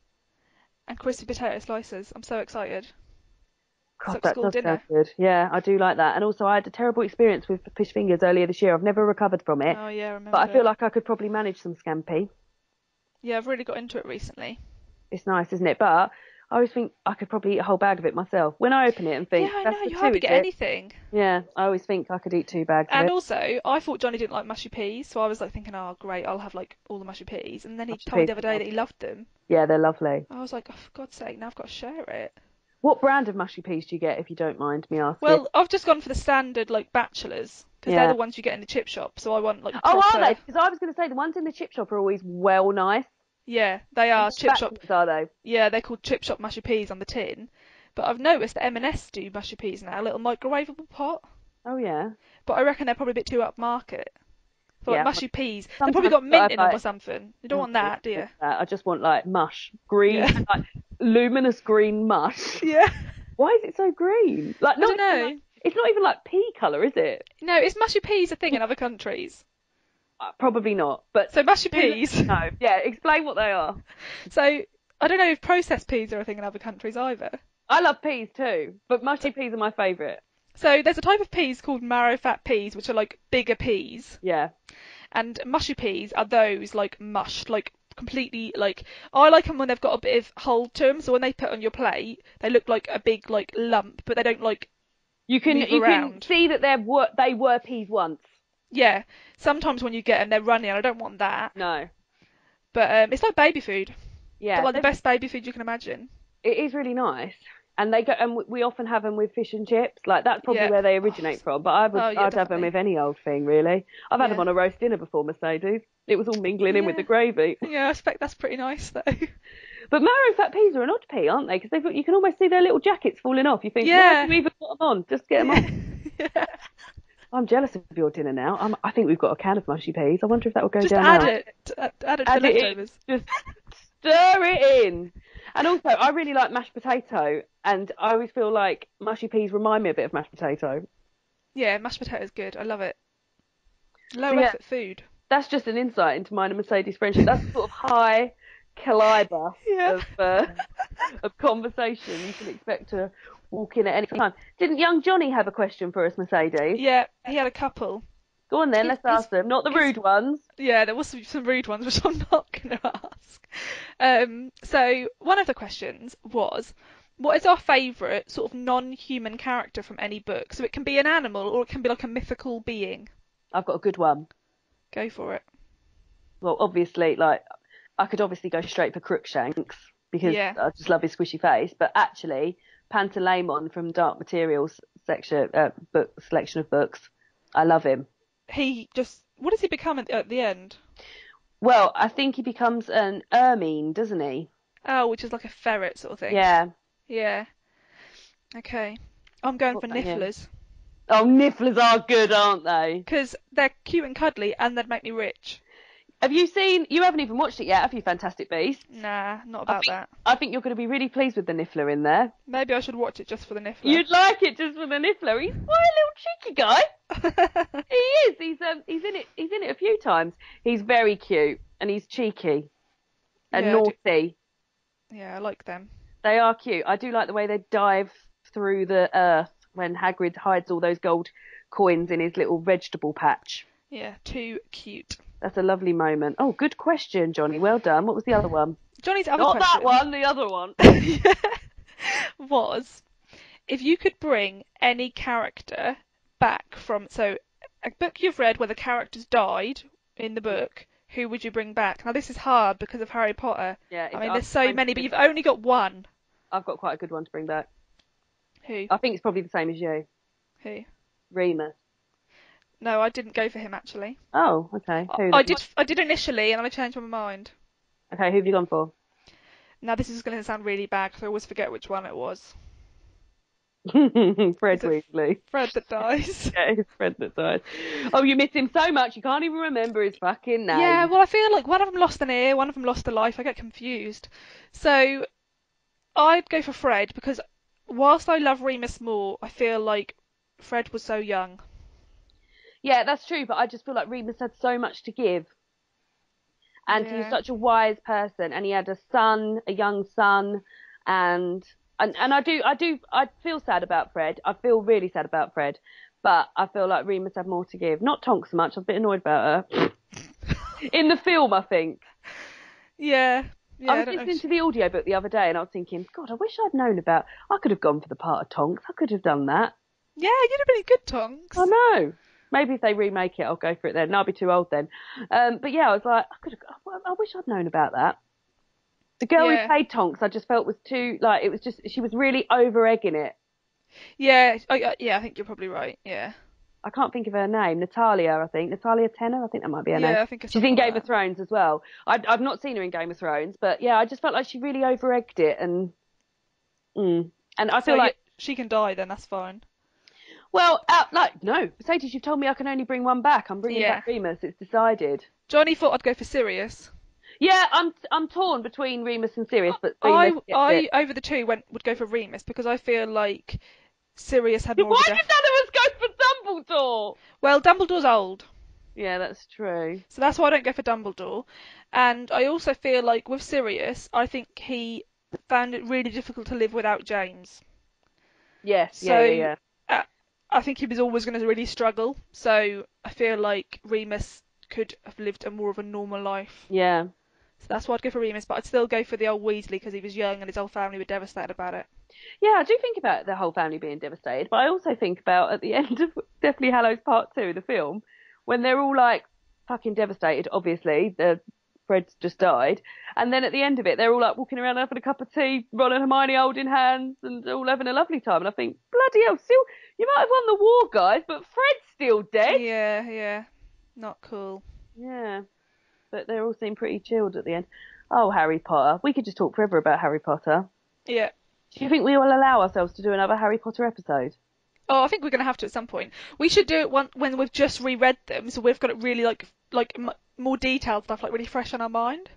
Speaker 1: and crispy potato slices. I'm so excited. It's
Speaker 2: God,
Speaker 1: like
Speaker 2: that
Speaker 1: school
Speaker 2: does sound
Speaker 1: dinner.
Speaker 2: good. Yeah, I do like that. And also, I had a terrible experience with fish fingers earlier this year. I've never recovered from it,
Speaker 1: Oh yeah, I
Speaker 2: but I
Speaker 1: remember.
Speaker 2: feel like I could probably manage some scampi.
Speaker 1: Yeah, I've really got into it recently.
Speaker 2: It's nice, isn't it? But I always think I could probably eat a whole bag of it myself. When I open it and
Speaker 1: Yeah,
Speaker 2: think,
Speaker 1: I
Speaker 2: that's
Speaker 1: know.
Speaker 2: for
Speaker 1: You
Speaker 2: two,
Speaker 1: hardly
Speaker 2: is
Speaker 1: get
Speaker 2: it?
Speaker 1: anything.
Speaker 2: Yeah, I always think I could eat two bags of
Speaker 1: And
Speaker 2: it.
Speaker 1: also, I thought Johnny didn't like mushy peas, so I was like thinking, oh great, I'll have like all the mushy peas. And then he
Speaker 2: Mushy
Speaker 1: told me
Speaker 2: peas
Speaker 1: the other
Speaker 2: are
Speaker 1: day that he
Speaker 2: lovely.
Speaker 1: loved them.
Speaker 2: Yeah, they're lovely.
Speaker 1: I was like, oh, for God's sake, now I've got to share it.
Speaker 2: What brand of mushy peas do you get, if you don't mind me asking?
Speaker 1: Well, I've just gone for the standard like bachelors because they're
Speaker 2: Yeah.
Speaker 1: the ones you get in the chip shop. So I want like
Speaker 2: Oh, are they?
Speaker 1: proper.
Speaker 2: Because I was going to say the ones in the chip shop are always well nice.
Speaker 1: Yeah, they
Speaker 2: And
Speaker 1: are
Speaker 2: what
Speaker 1: chip shop.
Speaker 2: bachelors are they?
Speaker 1: Yeah, they're called chip shop mushy peas on the tin. But I've noticed that M&S do mushy peas now, a little microwavable pot.
Speaker 2: Oh yeah.
Speaker 1: But I reckon they're probably a bit too upmarket. For like
Speaker 2: Yeah.
Speaker 1: mushy peas, they've probably
Speaker 2: Sometimes
Speaker 1: got
Speaker 2: I
Speaker 1: mint in them or
Speaker 2: like.
Speaker 1: something. You don't
Speaker 2: Oh,
Speaker 1: want
Speaker 2: no,
Speaker 1: that, do
Speaker 2: I don't
Speaker 1: you?
Speaker 2: want that. I just want like mush, green,
Speaker 1: Yeah.
Speaker 2: like luminous green mush.
Speaker 1: Yeah.
Speaker 2: Why is it so green? Like
Speaker 1: I don't
Speaker 2: not even like
Speaker 1: know.
Speaker 2: it's not even like pea colour, is it?
Speaker 1: No, is mushy peas a thing in other countries?
Speaker 2: Probably not. But
Speaker 1: So mushy
Speaker 2: do let
Speaker 1: peas.
Speaker 2: me know. Yeah, explain what they are.
Speaker 1: So I don't know if processed peas are a thing in other countries either.
Speaker 2: I love peas too, but
Speaker 1: So,
Speaker 2: mushy peas are my favourite.
Speaker 1: so there's a type of peas called marrow fat peas, which are like bigger peas,
Speaker 2: Yeah.
Speaker 1: and mushy peas are those like mushed, like completely like. I like them when they've got a bit of hold to them, so when they put on your plate, they look like a big like lump, but they don't like move
Speaker 2: You can
Speaker 1: around.
Speaker 2: see that they were peas once.
Speaker 1: Yeah, sometimes when you get them, they're runny, and I don't want that.
Speaker 2: No.
Speaker 1: But it's like baby food, but
Speaker 2: Yeah,
Speaker 1: like the best baby food you can imagine.
Speaker 2: it is really nice. And they go, and we often have them with fish and chips. Like that's probably
Speaker 1: Yeah.
Speaker 2: where they
Speaker 1: Oh,
Speaker 2: originate from. But
Speaker 1: yeah,
Speaker 2: I'd have them
Speaker 1: definitely.
Speaker 2: with any old thing really. I've had them
Speaker 1: Yeah.
Speaker 2: on a roast dinner before, Mercedes. It was all mingling in with the
Speaker 1: Yeah.
Speaker 2: gravy.
Speaker 1: Yeah, I expect that's pretty nice though.
Speaker 2: But marrow fat peas are an odd pea, aren't they? Because you can almost see their little jackets falling off. You think, why have
Speaker 1: Yeah.
Speaker 2: you even got them on? Just get them
Speaker 1: Yeah.
Speaker 2: off.
Speaker 1: Yeah.
Speaker 2: I'm jealous of your dinner now. I think we've got a can of mushy peas. I wonder if that will go
Speaker 1: Just
Speaker 2: down
Speaker 1: add
Speaker 2: well.
Speaker 1: it. Add it to the
Speaker 2: Add it in.
Speaker 1: leftovers.
Speaker 2: Just stir it in. And also, I really like mashed potato, and I always feel like mushy peas remind me a bit of mashed potato.
Speaker 1: Yeah, mashed potatoes good. I love it.
Speaker 2: So
Speaker 1: Low
Speaker 2: yeah,
Speaker 1: effort food.
Speaker 2: that's just an insight into mine and Mercedes' friendship. That's the sort of high caliber
Speaker 1: Yeah.
Speaker 2: of conversation you can expect to walk in at any time. Didn't young Johnny have a question for us, Mercedes?
Speaker 1: Yeah, he had a couple.
Speaker 2: Go on then,
Speaker 1: His,
Speaker 2: let's
Speaker 1: his,
Speaker 2: ask them. Not the
Speaker 1: his,
Speaker 2: rude ones.
Speaker 1: yeah, there was some rude ones, which I'm not going to ask. So one of the questions was, what is our favourite sort of non-human character from any book? So it can be an animal or it can be like a mythical being.
Speaker 2: I've got a good one.
Speaker 1: Go for it.
Speaker 2: Well, obviously, like I could obviously go straight for Crookshanks because
Speaker 1: Yeah.
Speaker 2: I just love his squishy face. But actually, Pantaleimon from Dark Materials section book selection of books, I love him.
Speaker 1: He just, what does he become at the end?
Speaker 2: Well, I think he becomes an ermine, doesn't he?
Speaker 1: Oh, which is like a ferret sort of thing.
Speaker 2: Yeah.
Speaker 1: Yeah. Okay. I'm going
Speaker 2: What
Speaker 1: for
Speaker 2: about him?
Speaker 1: nifflers
Speaker 2: Oh, nifflers are good, aren't they?
Speaker 1: because they're cute and cuddly and they'd make me rich.
Speaker 2: Have you seen? You haven't even watched it yet, have you? Fantastic Beasts.
Speaker 1: Nah, not
Speaker 2: I
Speaker 1: about
Speaker 2: think
Speaker 1: that.
Speaker 2: I think you're going to be really pleased with the niffler in there.
Speaker 1: Maybe I should watch it just for the niffler.
Speaker 2: You'd like it just for the niffler. He's quite a little cheeky guy. He is. He's in it. He's in it a few times. He's very cute and he's cheeky and
Speaker 1: Yeah,
Speaker 2: naughty.
Speaker 1: yeah, I like them.
Speaker 2: They are cute. I do like the way they dive through the earth when Hagrid hides all those gold coins in his little vegetable patch.
Speaker 1: Yeah, too cute.
Speaker 2: That's a lovely moment. Oh, good question, Johnny. Well done. What was the other one?
Speaker 1: Johnny's other
Speaker 2: Not that
Speaker 1: question
Speaker 2: one. The other one.
Speaker 1: was, if you could bring any character back from, so a book you've read where the characters died in the book, who would you bring back? Now this is hard because of Harry Potter.
Speaker 2: Yeah.
Speaker 1: I mean, there's so many, but you've only got one.
Speaker 2: I've got quite a good one to bring back.
Speaker 1: Who?
Speaker 2: I think it's probably the same as you.
Speaker 1: Who?
Speaker 2: Remus.
Speaker 1: No, I didn't go for him actually.
Speaker 2: Oh, okay. Who
Speaker 1: I
Speaker 2: then?
Speaker 1: did. I did initially, and then I changed my mind.
Speaker 2: Okay, who have you gone for?
Speaker 1: Now this is going to sound really bad because I always forget which one it was.
Speaker 2: Fred
Speaker 1: Is it
Speaker 2: Weasley.
Speaker 1: Fred that dies.
Speaker 2: Yeah, it's Fred that died. Oh, you miss him so much you can't even remember his fucking name.
Speaker 1: Yeah, well, I feel like one of them lost an ear, one of them lost a life. I get confused. So I'd go for Fred because whilst I love Remus more, I feel like Fred was so young.
Speaker 2: Yeah, that's true, but I just feel like Remus had so much to give. And he was
Speaker 1: Yeah.
Speaker 2: such a wise person, and he had a son, a young son, and I feel sad about Fred. I feel really sad about Fred, but I feel like Remus had more to give. Not Tonks so much. I was a bit annoyed about her in the film. I think
Speaker 1: Yeah. Yeah,
Speaker 2: I
Speaker 1: I
Speaker 2: was
Speaker 1: don't know.
Speaker 2: listening to the audiobook the other day, and I was thinking, God, I wish I'd known about. I could have gone for the part of Tonks. I could have done that.
Speaker 1: Yeah, you'd have been a good Tonks.
Speaker 2: I know. Maybe if they remake it, I'll go for it then. No, I'll be too old then. But yeah, I was like, I wish I'd known about that. The girl who
Speaker 1: Yeah.
Speaker 2: played Tonks, I just felt was too like it was just she was really over egging it.
Speaker 1: Yeah. Yeah, I think you're probably right. Yeah.
Speaker 2: I can't think of her name. Natalia, I think. Natalia Tenner, I think that might be her name.
Speaker 1: Yeah, I think it's
Speaker 2: She's in
Speaker 1: something like
Speaker 2: Game of
Speaker 1: that.
Speaker 2: Thrones as well. I've not seen her in Game of Thrones, but yeah, I just felt like she really over egged it, and I
Speaker 1: So
Speaker 2: feel like
Speaker 1: she can die then. That's fine.
Speaker 2: well, no, Mercedes, you've told me I can only bring one back. I'm bringing
Speaker 1: Yeah.
Speaker 2: back Remus. It's decided.
Speaker 1: Johnny thought I'd go for Sirius.
Speaker 2: Yeah, I'm torn between Remus and Sirius, but
Speaker 1: I
Speaker 2: Remus gets it.
Speaker 1: over the two would go for Remus because I feel like Sirius had more
Speaker 2: Why
Speaker 1: of a
Speaker 2: did
Speaker 1: death.
Speaker 2: none of us go for Dumbledore?
Speaker 1: Well, Dumbledore's old,
Speaker 2: Yeah, that's true.
Speaker 1: so that's why I don't go for Dumbledore. And I also feel like with Sirius, I think he found it really difficult to live without James.
Speaker 2: Yes,
Speaker 1: So
Speaker 2: yeah.
Speaker 1: I think he was always going to really struggle. So I feel like Remus could have lived a more of a normal life.
Speaker 2: Yeah.
Speaker 1: So that's why I'd go for Remus, but I'd still go for the old Weasley because he was young and his whole family were devastated about it.
Speaker 2: Yeah, I do think about the whole family being devastated, but I also think about at the end of Deathly Hallows Part 2, the film, when they're all like fucking devastated, obviously, Fred's just died, and then at the end of it, they're all like walking around having a cup of tea, Ron and Hermione holding hands, and all having a lovely time, and I think, bloody hell, still, you might have won the war, guys, but Fred's still dead.
Speaker 1: Yeah, yeah. Not cool.
Speaker 2: Yeah, but they all seem pretty chilled at the end. Oh, Harry Potter. We could just talk forever about Harry Potter.
Speaker 1: Yeah.
Speaker 2: Do you think we will allow ourselves to do another Harry Potter episode?
Speaker 1: Oh, I think we're going to have to at some point. We should do it when we've just reread them, so we've got it really more detailed stuff, like really fresh on our mind.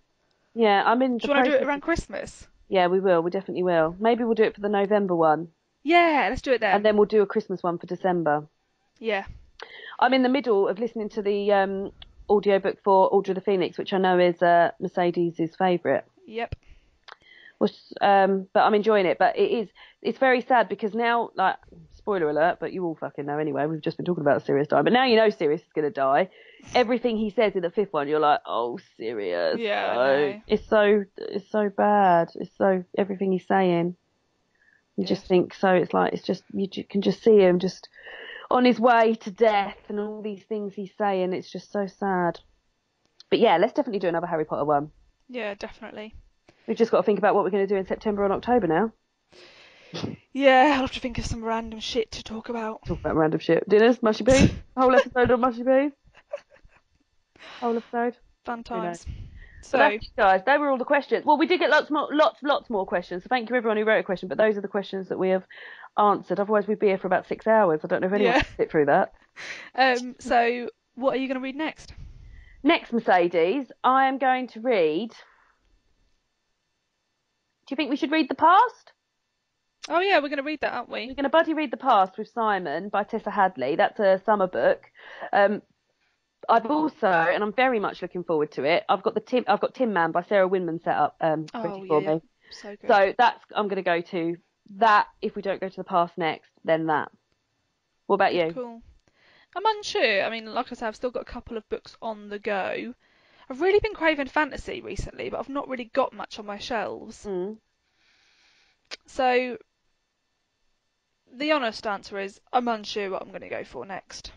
Speaker 2: Yeah, I'm in
Speaker 1: Do
Speaker 2: the
Speaker 1: you want to do it
Speaker 2: process.
Speaker 1: around Christmas?
Speaker 2: Yeah, we will. We definitely will. Maybe we'll do it for the November one,
Speaker 1: Yeah, let's do it then.
Speaker 2: and then we'll do a Christmas one for December.
Speaker 1: Yeah.
Speaker 2: I'm in the middle of listening to the audiobook for Order of the Phoenix, which I know is Mercedes' favourite.
Speaker 1: Yep.
Speaker 2: Which, but I'm enjoying it. But it's very sad because now, like, spoiler alert, but you all fucking know anyway. We've just been talking about Sirius dying, but now you know Sirius is going to die. Everything he says in the fifth one, you're like, oh, Sirius.
Speaker 1: Yeah, I
Speaker 2: Oh,
Speaker 1: know.
Speaker 2: it's so bad. It's so everything he's saying. You
Speaker 1: Yes.
Speaker 2: just think so. It's like can just see him just on his way to death and all these things he's saying. It's just so sad. But yeah, let's definitely do another Harry Potter one.
Speaker 1: Yeah, definitely.
Speaker 2: We've just got to think about what we're going to do in September and October now.
Speaker 1: Yeah, I'll have to think of some random shit to talk about.
Speaker 2: Talk about random shit. Dinners, mushy peas. Whole episode on mushy peas. Whole episode.
Speaker 1: Fun times.
Speaker 2: But
Speaker 1: So,
Speaker 2: that's, guys, they were all the questions. Well, we did get lots more questions. So thank you everyone who wrote a question. But those are the questions that we have answered. Otherwise, we'd be here for about 6 hours. I don't know if anyone
Speaker 1: yeah.
Speaker 2: can sit through that.
Speaker 1: So what are you going to read next?
Speaker 2: Next, Mercedes, I am going to read. Do you think we should read The Past?
Speaker 1: Oh yeah, we're going to read that, aren't we?
Speaker 2: We're going to buddy read The Past with Simon by Tessa Hadley. That's a summer book. I've also, and I'm very much looking forward to it. I've got Tin Man by Sarah Winman set up ready for me.
Speaker 1: So good.
Speaker 2: So I'm going to go to that. If we don't go to The Past next, then that. What about you?
Speaker 1: Cool. I'm unsure. I mean, like I said, I've still got a couple of books on the go. I've really been craving fantasy recently, but I've not really got much on my shelves.
Speaker 2: Mm.
Speaker 1: So the honest answer is I'm unsure what I'm going to go for next.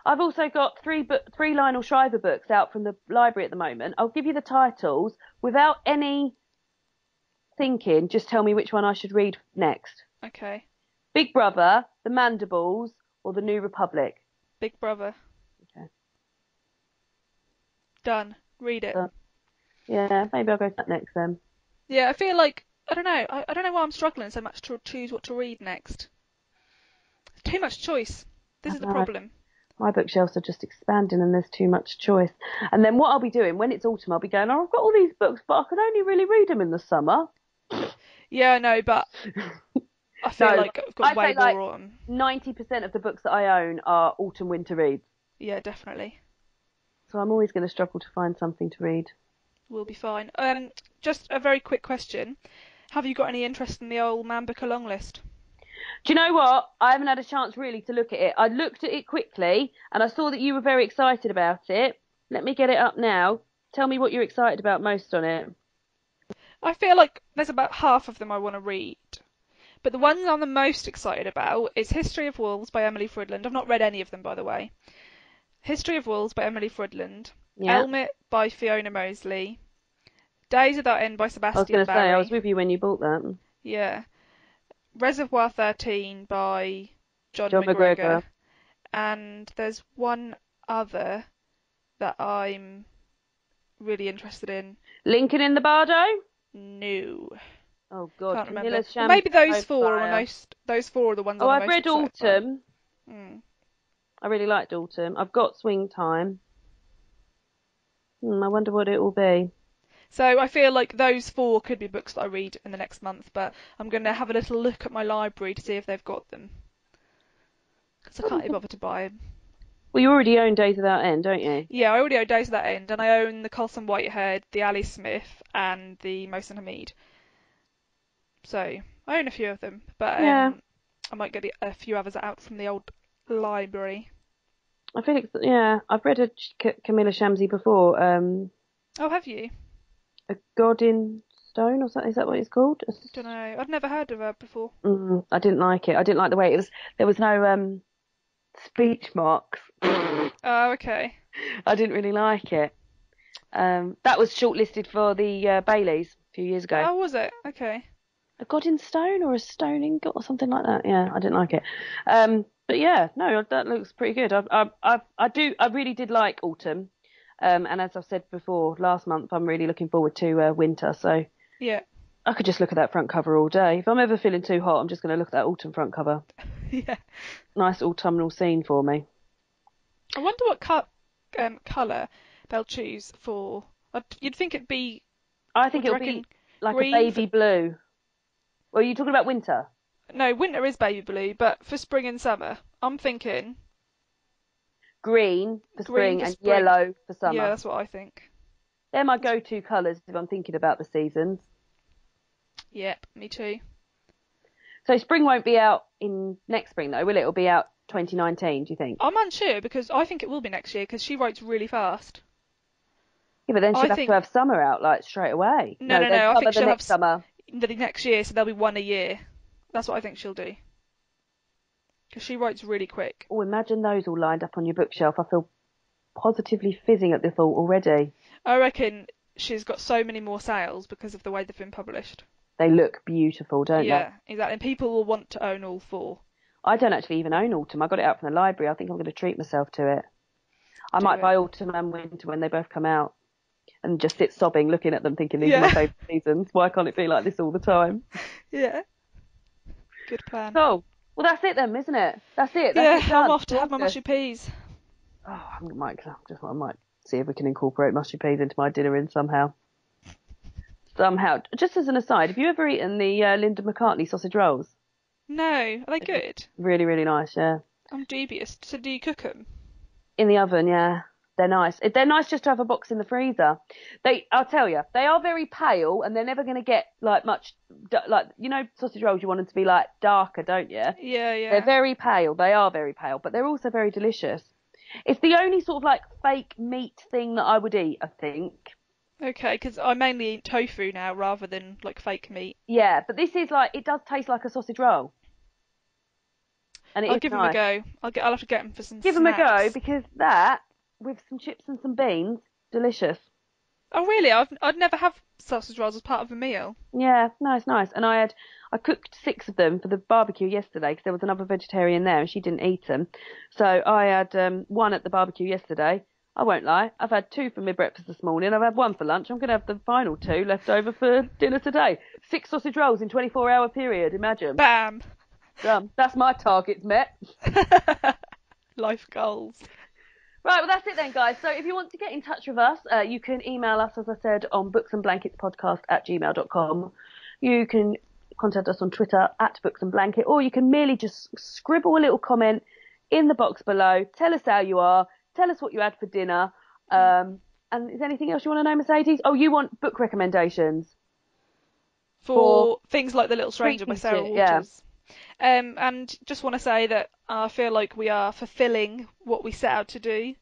Speaker 2: I've also got three Lionel Shriver books out from the library at the moment. I'll give you the titles without any thinking. Just tell me which one I should read next.
Speaker 1: Okay.
Speaker 2: Big Brother, The Mandibles, or The New Republic.
Speaker 1: Big Brother.
Speaker 2: Okay.
Speaker 1: Done. Read it.
Speaker 2: Yeah, maybe I'll go to that next then.
Speaker 1: Yeah, I feel like I don't know. I don't know why I'm struggling so much to choose what to read next. Too much choice. This is the problem.
Speaker 2: My bookshelves are just expanding and there's too much choice. And then what I'll be doing when it's autumn, I'll be going, oh, I've got all these books, but I can only really read them in the summer.
Speaker 1: Yeah, I know, but I feel like I've got way more on.
Speaker 2: 90% of the books that I own are autumn winter reads.
Speaker 1: Yeah, definitely.
Speaker 2: So I'm always going to struggle to find something to read.
Speaker 1: We'll be fine. Just a very quick question. Have you got any interest in the old Man Booker long list?
Speaker 2: Do you know what? I haven't had a chance really to look at it. I looked at it quickly and I saw that you were very excited about it. Let me get it up now. Tell me what you're excited about most on it.
Speaker 1: I feel like there's about half of them I want to read. But the ones I'm the most excited about is History of Wolves by Emily Fridland. I've not read any of them, by the way. History of Wolves by Emily Fridland.
Speaker 2: Yeah.
Speaker 1: Elmet by Fiona Mosley. Days Without End by
Speaker 2: I was
Speaker 1: Sebastian
Speaker 2: going to say,
Speaker 1: Barry.
Speaker 2: I was with you when you bought that.
Speaker 1: Yeah. Reservoir 13 by John McGregor. And there's one other that I'm really interested in.
Speaker 2: Lincoln in the Bardo?
Speaker 1: No.
Speaker 2: Oh God,
Speaker 1: Can't remember.
Speaker 2: Camilla's
Speaker 1: Well, maybe those
Speaker 2: Fire.
Speaker 1: four are those four are the ones I'm
Speaker 2: I've
Speaker 1: most
Speaker 2: read
Speaker 1: excited
Speaker 2: Autumn.
Speaker 1: about.
Speaker 2: I really liked Autumn. I've got Swing Time. I wonder what it will be.
Speaker 1: So I feel like those four could be books that I read in the next month, but I'm going to have a little look at my library to see if they've got them. Because I can't be bothered to buy them.
Speaker 2: Well, you already own Days Without End, don't you?
Speaker 1: Yeah, I already own Days Without End, and I own the Colson Whitehead, the Ali Smith, and the Mohsen Hamid. So I own a few of them, but
Speaker 2: Yeah.
Speaker 1: I might get a few others out from the old library.
Speaker 2: I feel like, yeah, I've read a Camilla Shamsi before.
Speaker 1: Oh, have you?
Speaker 2: A God in Stone, or something. Is that what it's called?
Speaker 1: Don't know. I'd never heard of her before.
Speaker 2: I didn't like it. I didn't like the way it was. There was no speech marks.
Speaker 1: Oh, okay.
Speaker 2: I didn't really like it. That was shortlisted for the Baileys a few years ago.
Speaker 1: Oh, was it? Okay.
Speaker 2: A God in Stone or a Stone in God or something like that. Yeah, I didn't like it. But yeah, no, that looks pretty good. I really did like Autumn. And as I've said before, last month I'm really looking forward to winter. So
Speaker 1: Yeah.
Speaker 2: I could just look at that front cover all day. If I'm ever feeling too hot, I'm just going to look at that autumn front cover.
Speaker 1: Yeah.
Speaker 2: Nice autumnal scene for me.
Speaker 1: I wonder what colour they'll choose for. You'd think it'd be.
Speaker 2: I think it'll be like
Speaker 1: green
Speaker 2: a baby blue. Well, are you talking about winter?
Speaker 1: No, winter is baby blue, but for spring and summer, I'm thinking
Speaker 2: green for
Speaker 1: Green
Speaker 2: spring
Speaker 1: for
Speaker 2: and
Speaker 1: spring.
Speaker 2: yellow for
Speaker 1: Yeah,
Speaker 2: summer.
Speaker 1: that's what I think.
Speaker 2: They're my go-to colours if I'm thinking about the seasons.
Speaker 1: Yep, me too.
Speaker 2: So spring won't be out in next spring though, will it? It'll be out 2019, do you think?
Speaker 1: I'm unsure because I think it will be next year because she writes really fast.
Speaker 2: Yeah, but then
Speaker 1: I
Speaker 2: she'll have to
Speaker 1: think
Speaker 2: have summer out like straight away.
Speaker 1: no,
Speaker 2: No,
Speaker 1: no,
Speaker 2: then
Speaker 1: no. I
Speaker 2: summer
Speaker 1: think
Speaker 2: the
Speaker 1: she'll have
Speaker 2: next summer.
Speaker 1: the next year, so there'll be one a year. That's what I think she'll do because she writes really quick.
Speaker 2: Oh, imagine those all lined up on your bookshelf. I feel positively fizzing at the thought already.
Speaker 1: I reckon she's got so many more sales because of the way they've been published.
Speaker 2: They look beautiful, don't they?
Speaker 1: Yeah, exactly. And people will want to own all four.
Speaker 2: I don't actually even own Autumn. I got it out from the library. I think I'm going to treat myself to it. I
Speaker 1: Do
Speaker 2: might
Speaker 1: it.
Speaker 2: buy Autumn and Winter when they both come out and just sit sobbing, looking at them, thinking these are my
Speaker 1: Yeah,
Speaker 2: favourite seasons. Why can't it be like this all the time?
Speaker 1: yeah. Good plan.
Speaker 2: Cool. Well, that's it then, isn't it? That's it. That's
Speaker 1: Yeah,
Speaker 2: it
Speaker 1: I'm
Speaker 2: done.
Speaker 1: off to have my
Speaker 2: Gorgeous.
Speaker 1: mushy peas.
Speaker 2: Oh, I might see if we can incorporate mushy peas into my dinner in somehow. Somehow. Just as an aside, have you ever eaten the Linda McCartney sausage rolls?
Speaker 1: No, are they good?
Speaker 2: Really, really nice, yeah.
Speaker 1: I'm dubious. So do you cook them?
Speaker 2: In the oven, yeah. They're nice. They're nice just to have a box in the freezer. I'll tell you, they are very pale and they're never going to get like much, like, you know, sausage rolls, you want them to be like darker, don't you?
Speaker 1: Yeah,
Speaker 2: They're
Speaker 1: yeah.
Speaker 2: very pale. They are very pale, but they're also very delicious. It's the only sort of like fake meat thing that I would eat, I think.
Speaker 1: Okay, because I mainly eat tofu now rather than like fake meat.
Speaker 2: Yeah, but this is like, it does taste like a sausage roll. And it
Speaker 1: I'll
Speaker 2: is
Speaker 1: give them a
Speaker 2: nice.
Speaker 1: go. I'll have to get them for some
Speaker 2: Give them a go
Speaker 1: snacks.
Speaker 2: because that, with some chips and some beans, delicious.
Speaker 1: Oh really? I'd never have sausage rolls as part of a meal.
Speaker 2: Yeah, nice, nice. And I cooked 6 of them for the barbecue yesterday because there was another vegetarian there and she didn't eat them. So I had one at the barbecue yesterday. I won't lie. I've had 2 for my breakfast this morning. I've had 1 for lunch. I'm going to have the final 2 left over for dinner today. 6 sausage rolls in 24-hour period. Imagine.
Speaker 1: Bam!
Speaker 2: That's my targets met.
Speaker 1: Life goals.
Speaker 2: Right, well, that's it then, guys. So if you want to get in touch with us, you can email us, as I said, on booksandblanketspodcast@gmail.com. You can contact us on Twitter @booksandblanket, or you can merely just scribble a little comment in the box below. Tell us how you are. Tell us what you had for dinner. And is there anything else you want to know, Mercedes? Oh, you want book recommendations for
Speaker 1: For things like The Little Stranger by
Speaker 2: treating
Speaker 1: Sarah
Speaker 2: shit, yeah.
Speaker 1: Waters. And just want to say that I feel like we are fulfilling what we set out to do.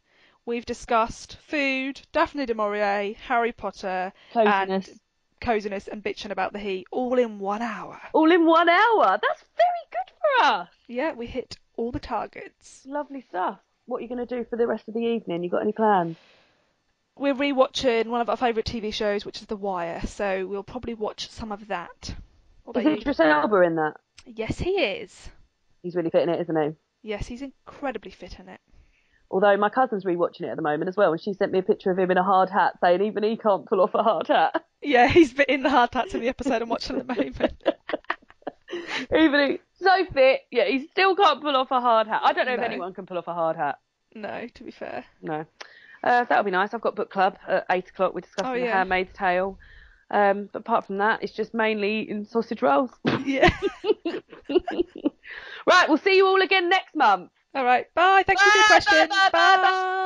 Speaker 1: We've discussed food, Daphne du Maurier, Harry Potter, and
Speaker 2: Coziness.
Speaker 1: coziness and bitching about the heat, all in 1 hour.
Speaker 2: All in 1 hour. That's very good for us.
Speaker 1: Yeah, we hit all the targets.
Speaker 2: Lovely stuff. What are you going to do for the rest of the evening? You got any plans?
Speaker 1: We're rewatching one of our favourite TV shows, which is The Wire, so we'll probably watch some of that. What
Speaker 2: Is
Speaker 1: about you?
Speaker 2: Idris Elba in that?
Speaker 1: Yes, he is.
Speaker 2: He's really fit in it, isn't he?
Speaker 1: Yes, he's incredibly fit in it.
Speaker 2: Although my cousin's rewatching it at the moment as well, and she sent me a picture of him in a hard hat, saying even he can't pull off a hard hat.
Speaker 1: Yeah, he's in the hard hats in the episode I'm watching at the moment.
Speaker 2: Even he, so fit, yeah, he still can't pull off a hard hat. I don't know if
Speaker 1: No.
Speaker 2: anyone can pull off a hard hat.
Speaker 1: No, to be fair.
Speaker 2: No. That'll be nice. I've got book club at 8 o'clock. We're discussing
Speaker 1: Oh,
Speaker 2: The
Speaker 1: yeah.
Speaker 2: Handmaid's Tale. But apart from that, it's just mainly eating sausage rolls.
Speaker 1: Yeah.
Speaker 2: Right, we'll see you all again next month.
Speaker 1: All right. Bye. Thank you for your
Speaker 2: Bye, bye,
Speaker 1: questions.
Speaker 2: bye, bye, bye.
Speaker 1: Bye.